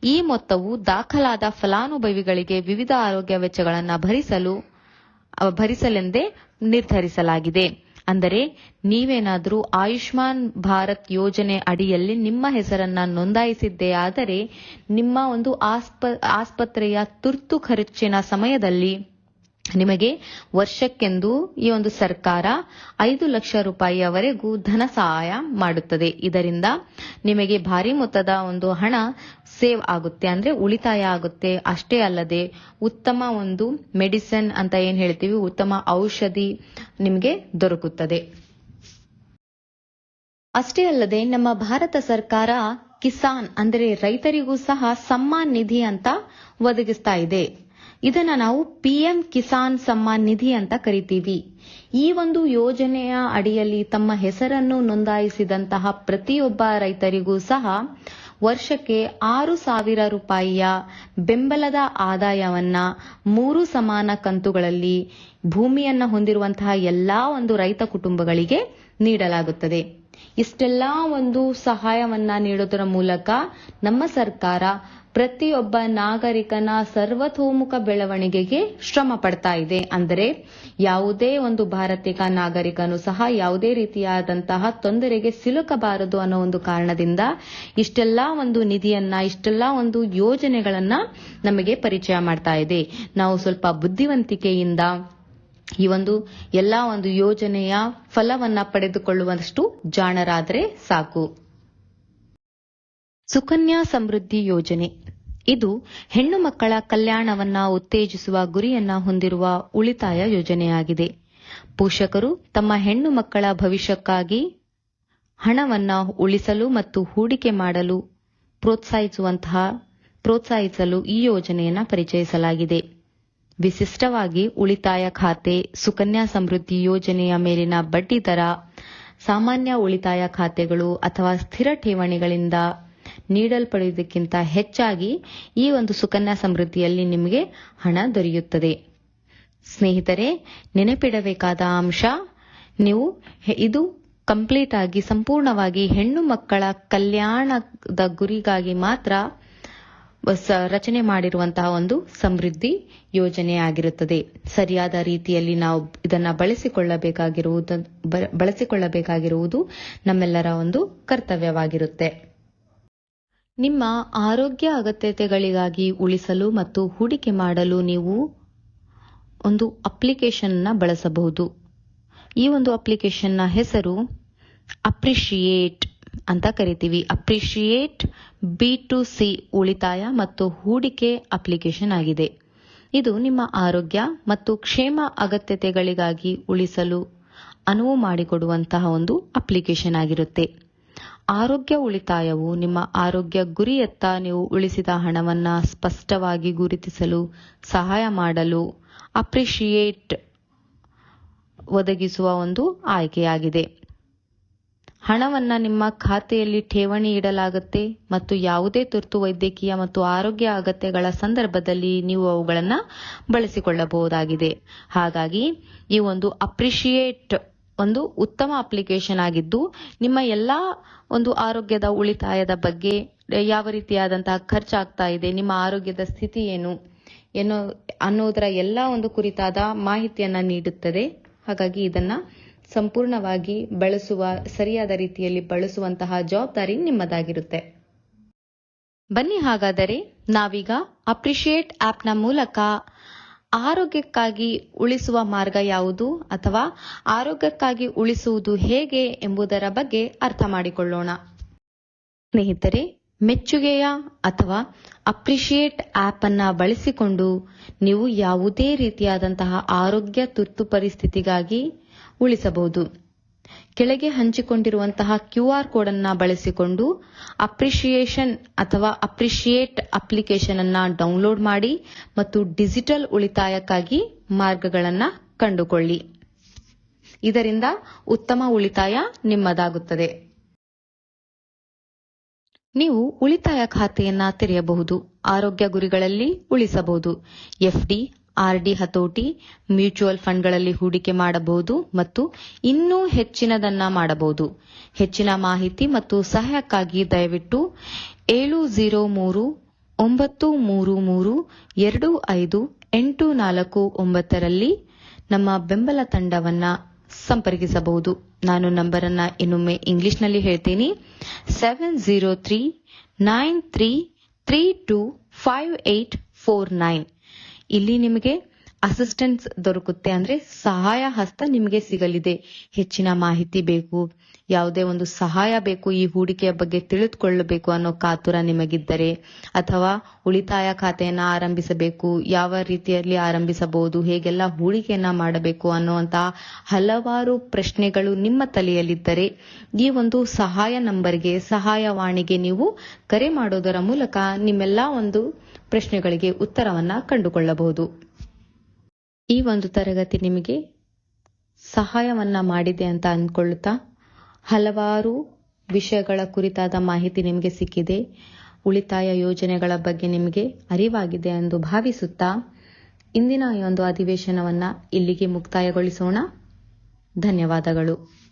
ಈ ಮೊತ್ತವು ದಾಖಲಾದ ಫಲಾನುಭವಿಗಳಿಗೆ ವಿವಿಧ ಆರೋಗ್ಯ ವೆಚ್ಚಗಳನ್ನು ಭರಿಸಲೆಂದೇ ನಿರ್ಧರಿಸಲಾಗಿದೆ. ಅಂದರೆ ನೀವೇನಾದ್ರೂ ಆಯುಷ್ಮಾನ್ ಭಾರತ್ ಯೋಜನೆ ಅಡಿಯಲ್ಲಿ ನಿಮ್ಮ ಹೆಸರನ್ನ ನೋಂದಾಯಿಸಿದ್ದೇ ಆದರೆ ನಿಮ್ಮ ಒಂದು ಆಸ್ಪತ್ರೆಯ ತುರ್ತು ಖರ್ಚಿನ ಸಮಯದಲ್ಲಿ ನಿಮಗೆ ವರ್ಷಕ್ಕೆಂದು ಈ ಒಂದು ಸರ್ಕಾರ 5 ಲಕ್ಷ ರೂಪಾಯಿಯವರೆಗೂ ಧನ ಸಹಾಯ ಮಾಡುತ್ತದೆ. ಇದರಿಂದ ನಿಮಗೆ ಭಾರಿ ಮೊತ್ತದ ಒಂದು ಹಣ ಸೇವ್ ಆಗುತ್ತೆ, ಅಂದ್ರೆ ಉಳಿತಾಯ ಆಗುತ್ತೆ. ಅಷ್ಟೇ ಅಲ್ಲದೆ ಉತ್ತಮ ಒಂದು ಮೆಡಿಸಿನ್ ಅಂತ ಏನ್ ಹೇಳ್ತೀವಿ, ಉತ್ತಮ ಔಷಧಿ ನಿಮಗೆ ದೊರಕುತ್ತದೆ. ಅಷ್ಟೇ ಅಲ್ಲದೆ ನಮ್ಮ ಭಾರತ ಸರ್ಕಾರ ಕಿಸಾನ್ ಅಂದ್ರೆ ರೈತರಿಗೂ ಸಹ ಸಮ್ಮಾನ್ ನಿಧಿ ಅಂತ ಒದಗಿಸ್ತಾ ಇದೆ. ಇದನ್ನ ನಾವು PM ಕಿಸಾನ್ ಸಮ್ಮಾನ್ ನಿಧಿ ಅಂತ ಕರಿತೀವಿ. ಈ ಒಂದು ಯೋಜನೆಯ ಅಡಿಯಲ್ಲಿ ತಮ್ಮ ಹೆಸರನ್ನು ನೋಂದಾಯಿಸಿದಂತಹ ಪ್ರತಿಯೊಬ್ಬ ರೈತರಿಗೂ ಸಹ ವರ್ಷಕ್ಕೆ 6,000 ರೂಪಾಯಿಯ ಬೆಂಬಲದ ಆದಾಯವನ್ನ 3 ಸಮಾನ ಕಂತುಗಳಲ್ಲಿ ಭೂಮಿಯನ್ನ ಹೊಂದಿರುವಂತಹ ಎಲ್ಲಾ ಒಂದು ರೈತ ಕುಟುಂಬಗಳಿಗೆ ನೀಡಲಾಗುತ್ತದೆ. ಇಷ್ಟೆಲ್ಲಾ ಒಂದು ಸಹಾಯವನ್ನ ನೀಡೋದರ ಮೂಲಕ ನಮ್ಮ ಸರ್ಕಾರ ಪ್ರತಿಯೊಬ್ಬ ನಾಗರಿಕನ ಸರ್ವತೋಮುಖ ಬೆಳವಣಿಗೆಗೆ ಶ್ರಮ ಪಡ್ತಾ ಇದೆ. ಅಂದರೆ ಯಾವುದೇ ಒಂದು ಭಾರತೀಯ ನಾಗರಿಕನು ಸಹ ಯಾವುದೇ ರೀತಿಯಾದಂತಹ ತೊಂದರೆಗೆ ಸಿಲುಕಬಾರದು ಅನ್ನೋ ಒಂದು ಕಾರಣದಿಂದ ಇಷ್ಟೆಲ್ಲಾ ಒಂದು ನಿಧಿಯನ್ನ, ಇಷ್ಟೆಲ್ಲಾ ಒಂದು ಯೋಜನೆಗಳನ್ನ ನಮಗೆ ಪರಿಚಯ ಮಾಡ್ತಾ ಇದೆ. ನಾವು ಸ್ವಲ್ಪ ಬುದ್ಧಿವಂತಿಕೆಯಿಂದ ಈ ಒಂದು ಎಲ್ಲಾ ಒಂದು ಯೋಜನೆಯ ಫಲವನ್ನ ಪಡೆದುಕೊಳ್ಳುವಷ್ಟು ಜಾಣರಾದ್ರೆ ಸಾಕು. ಸುಕನ್ಯಾ ಸಮೃದ್ಧಿ ಯೋಜನೆ, ಇದು ಹೆಣ್ಣು ಮಕ್ಕಳ ಕಲ್ಯಾಣವನ್ನ ಉತ್ತೇಜಿಸುವ ಗುರಿಯನ್ನ ಹೊಂದಿರುವ ಉಳಿತಾಯ ಯೋಜನೆಯಾಗಿದೆ. ಪೋಷಕರು ತಮ್ಮ ಹೆಣ್ಣು ಮಕ್ಕಳ ಭವಿಷ್ಯಕ್ಕಾಗಿ ಹಣವನ್ನ ಉಳಿಸಲು ಮತ್ತು ಹೂಡಿಕೆ ಮಾಡಲು ಪ್ರೋತ್ಸಾಹಿಸಲು ಈ ಯೋಜನೆಯನ್ನ ಪರಿಚಯಿಸಲಾಗಿದೆ. ವಿಶಿಷ್ಟವಾಗಿ ಉಳಿತಾಯ ಖಾತೆ, ಸುಕನ್ಯಾ ಸಮೃದ್ಧಿ ಯೋಜನೆಯ ಮೇಲಿನ ಬಡ್ಡಿ ದರ, ಸಾಮಾನ್ಯ ಉಳಿತಾಯ ಖಾತೆಗಳು ಅಥವಾ ಸ್ಥಿರ ಠೇವಣಿಗಳಿಂದ ನೀಡಲ್ಪಡುವುದಕ್ಕಿಂತ ಹೆಚ್ಚಾಗಿ ಈ ಒಂದು ಸುಕನ್ಯಾ ಸಮೃದ್ಧಿಯಲ್ಲಿ ನಿಮಗೆ ಹಣ ದೊರೆಯುತ್ತದೆ. ಸ್ನೇಹಿತರೆ, ನೆನಪಿಡಬೇಕಾದ ಅಂಶ, ಇದು ಕಂಪ್ಲೀಟ್ ಆಗಿ ಸಂಪೂರ್ಣವಾಗಿ ಹೆಣ್ಣು ಮಕ್ಕಳ ಕಲ್ಯಾಣದ ಗುರಿಗಾಗಿ ಮಾತ್ರ ರಚನೆ ಮಾಡಿರುವಂತಹ ಒಂದು ಸಮೃದ್ಧಿ ಯೋಜನೆಯಾಗಿರುತ್ತದೆ. ಸರಿಯಾದ ರೀತಿಯಲ್ಲಿ ನಾವು ಇದನ್ನ ಬಳಸಿಕೊಳ್ಳಬೇಕಾಗಿರುವುದು ನಮ್ಮೆಲ್ಲರ ಒಂದು ಕರ್ತವ್ಯವಾಗಿರುತ್ತೆ. ನಿಮ್ಮ ಆರೋಗ್ಯ ಅಗತ್ಯತೆಗಳಿಗಾಗಿ ಉಳಿಸಲು ಮತ್ತು ಹೂಡಿಕೆ ಮಾಡಲು ನೀವು ಒಂದು ಅಪ್ಲಿಕೇಶನ್ ಅನ್ನ ಬಳಸಬಹುದು. ಈ ಒಂದು ಅಪ್ಲಿಕೇಶನ್ನ ಹೆಸರು ಅಪ್ರಿಶಿಯೇಟ್ ಅಂತ ಕರಿತೀವಿ. ಅಪ್ರಿಶಿಯೇಟ್ B2C ಉಳಿತಾಯ ಮತ್ತು ಹೂಡಿಕೆ ಅಪ್ಲಿಕೇಶನ್ ಆಗಿದೆ. ಇದು ನಿಮ್ಮ ಆರೋಗ್ಯ ಮತ್ತು ಕ್ಷೇಮ ಅಗತ್ಯತೆಗಳಿಗಾಗಿ ಉಳಿಸಲು ಅನುವು ಮಾಡಿಕೊಡುವಂತಹ ಒಂದು ಅಪ್ಲಿಕೇಶನ್ ಆಗಿರುತ್ತೆ. ಆರೋಗ್ಯ ಉಳಿತಾಯವು ನಿಮ್ಮ ಆರೋಗ್ಯ ಗುರಿಯತ್ತ ನೀವು ಉಳಿಸಿದ ಹಣವನ್ನ ಸ್ಪಷ್ಟವಾಗಿ ಗುರುತಿಸಲು ಸಹಾಯ ಮಾಡಲು ಅಪ್ರಿಶಿಯೇಟ್ ಒದಗಿಸುವ ಒಂದು ಆಯ್ಕೆಯಾಗಿದೆ. ಹಣವನ್ನ ನಿಮ್ಮ ಖಾತೆಯಲ್ಲಿ ಠೇವಣಿ ಇಡಲಾಗುತ್ತೆ ಮತ್ತು ಯಾವುದೇ ತುರ್ತು ವೈದ್ಯಕೀಯ ಮತ್ತು ಆರೋಗ್ಯ ಅಗತ್ಯಗಳ ಸಂದರ್ಭದಲ್ಲಿ ನೀವು ಅವುಗಳನ್ನ ಬಳಸಿಕೊಳ್ಳಬಹುದಾಗಿದೆ. ಹಾಗಾಗಿ ಈ ಒಂದು ಅಪ್ರಿಶಿಯೇಟ್ ಒಂದು ಉತ್ತಮ ಅಪ್ಲಿಕೇಶನ್ ಆಗಿದ್ದು, ನಿಮ್ಮ ಎಲ್ಲಾ ಒಂದು ಆರೋಗ್ಯದ ಉಳಿತಾಯದ ಬಗ್ಗೆ, ಯಾವ ರೀತಿಯಾದಂತಹ ಖರ್ಚಾಗ್ತಾ ಇದೆ, ನಿಮ್ಮ ಆರೋಗ್ಯದ ಸ್ಥಿತಿ ಏನು ಅನ್ನೋದರ ಎಲ್ಲ ಒಂದು ಕುರಿತಾದ ಮಾಹಿತಿಯನ್ನ ನೀಡುತ್ತದೆ. ಹಾಗಾಗಿ ಇದನ್ನ ಸಂಪೂರ್ಣವಾಗಿ ಸರಿಯಾದ ರೀತಿಯಲ್ಲಿ ಬಳಸುವಂತಹ ಜವಾಬ್ದಾರಿ ನಿಮ್ಮದಾಗಿರುತ್ತೆ. ಬನ್ನಿ ಹಾಗಾದರೆ ನಾವೀಗ ಅಪ್ರಿಶಿಯೇಟ್ ಆಪ್ನ ಮೂಲಕ ಆರೋಗ್ಯಕ್ಕಾಗಿ ಉಳಿಸುವ ಮಾರ್ಗ ಯಾವುದು ಅಥವಾ ಆರೋಗ್ಯಕ್ಕಾಗಿ ಉಳಿಸುವುದು ಹೇಗೆ ಎಂಬುದರ ಬಗ್ಗೆ ಅರ್ಥ ಮಾಡಿಕೊಳ್ಳೋಣ. ಸ್ನೇಹಿತರೆ, ಮೆಚ್ಚುಗೆಯ ಅಥವಾ ಅಪ್ರಿಶಿಯೇಟ್ ಆಪ್ ಅನ್ನ ಬಳಸಿಕೊಂಡು ನೀವು ಯಾವುದೇ ರೀತಿಯಾದಂತಹ ಆರೋಗ್ಯ ತುರ್ತು ಪರಿಸ್ಥಿತಿಗಾಗಿ ಉಳಿಸಬಹುದು. ಕೆಳಗೆ ಹಂಚಿಕೊಂಡಿರುವಂತಹ QR ಕೋಡ್ ಅನ್ನ ಬಳಸಿಕೊಂಡು ಅಪ್ರಿಶಿಯೇಷನ್ ಅಥವಾ ಅಪ್ರಿಶಿಯೇಟ್ ಅಪ್ಲಿಕೇಶನ್ ಅನ್ನ ಡೌನ್ಲೋಡ್ ಮಾಡಿ ಮತ್ತು ಡಿಜಿಟಲ್ ಉಳಿತಾಯಕ್ಕಾಗಿ ಮಾರ್ಗಗಳನ್ನ ಕಂಡುಕೊಳ್ಳಿ. ಇದರಿಂದ ಉತ್ತಮ ಉಳಿತಾಯ ನಿಮ್ಮದಾಗುತ್ತದೆ. ನೀವು ಉಳಿತಾಯ ಖಾತೆಯನ್ನ ತೆರೆಯಬಹುದು, ಆರೋಗ್ಯ ಗುರಿಗಳಲ್ಲಿ ಉಳಿಸಬಹುದು, FD, RD ಹತೋಟಿ, ಮ್ಯೂಚುವಲ್ ಫಂಡ್ಗಳಲ್ಲಿ ಹೂಡಿಕೆ ಮಾಡಬಹುದು ಮತ್ತು ಇನ್ನೂ ಹೆಚ್ಚಿನದನ್ನ ಮಾಡಬಹುದು. ಹೆಚ್ಚಿನ ಮಾಹಿತಿ ಮತ್ತು ಸಹಾಯಕ್ಕಾಗಿ ದಯವಿಟ್ಟು 703-933-2584 ನಮ್ಮ ಬೆಂಬಲ ತಂಡವನ್ನ ಸಂಪರ್ಕಿಸಬಹುದು. ನಾನು ನಂಬರನ್ನ ಇನ್ನೊಮ್ಮೆ ಇಂಗ್ಲಿಷ್ನಲ್ಲಿ ಹೇಳ್ತೀನಿ. 703-93325849. ಇಲ್ಲಿ ನಿಮಗೆ ಅಸಿಸ್ಟೆನ್ಸ್ ದೊರಕುತ್ತೆ, ಅಂದ್ರೆ ಸಹಾಯ ಹಸ್ತ ನಿಮಗೆ ಸಿಗಲಿದೆ. ಹೆಚ್ಚಿನ ಮಾಹಿತಿ ಬೇಕು, ಯಾವುದೇ ಒಂದು ಸಹಾಯ ಬೇಕು, ಈ ಹೂಡಿಕೆಯ ಬಗ್ಗೆ ತಿಳಿದುಕೊಳ್ಳಬೇಕು ಅನ್ನೋ ಕಾತುರ ನಿಮಗಿದ್ದರೆ, ಅಥವಾ ಉಳಿತಾಯ ಖಾತೆಯನ್ನ ಆರಂಭಿಸಬೇಕು, ಯಾವ ರೀತಿಯಲ್ಲಿ ಆರಂಭಿಸಬಹುದು, ಹೇಗೆಲ್ಲ ಹೂಡಿಕೆಯನ್ನ ಮಾಡಬೇಕು ಅನ್ನುವಂತಹ ಹಲವಾರು ಪ್ರಶ್ನೆಗಳು ನಿಮ್ಮ ತಲೆಯಲ್ಲಿದ್ದರೆ ಈ ಒಂದು ಸಹಾಯ ನಂಬರ್ಗೆ, ಸಹಾಯವಾಣಿಗೆ ನೀವು ಕರೆ ಮಾಡೋದರ ಮೂಲಕ ನಿಮ್ಮೆಲ್ಲ ಒಂದು ಪ್ರಶ್ನೆಗಳಿಗೆ ಉತ್ತರವನ್ನ ಕಂಡುಕೊಳ್ಳಬಹುದು. ಈ ಒಂದು ತರಗತಿ ನಿಮಗೆ ಸಹಾಯವನ್ನ ಮಾಡಿದೆ ಅಂತ ಅಂದ್ಕೊಳ್ಳುತ್ತಾ, ಹಲವಾರು ವಿಷಯಗಳ ಕುರಿತಾದ ಮಾಹಿತಿ ನಿಮಗೆ ಸಿಕ್ಕಿದೆ, ಉಳಿತಾಯ ಯೋಜನೆಗಳ ಬಗ್ಗೆ ನಿಮಗೆ ಅರಿವಾಗಿದೆ ಎಂದು ಭಾವಿಸುತ್ತಾ ಇಂದಿನ ಈ ಒಂದು ಅಧಿವೇಶನವನ್ನ ಇಲ್ಲಿಗೆ ಮುಕ್ತಾಯಗೊಳಿಸೋಣ. ಧನ್ಯವಾದಗಳು.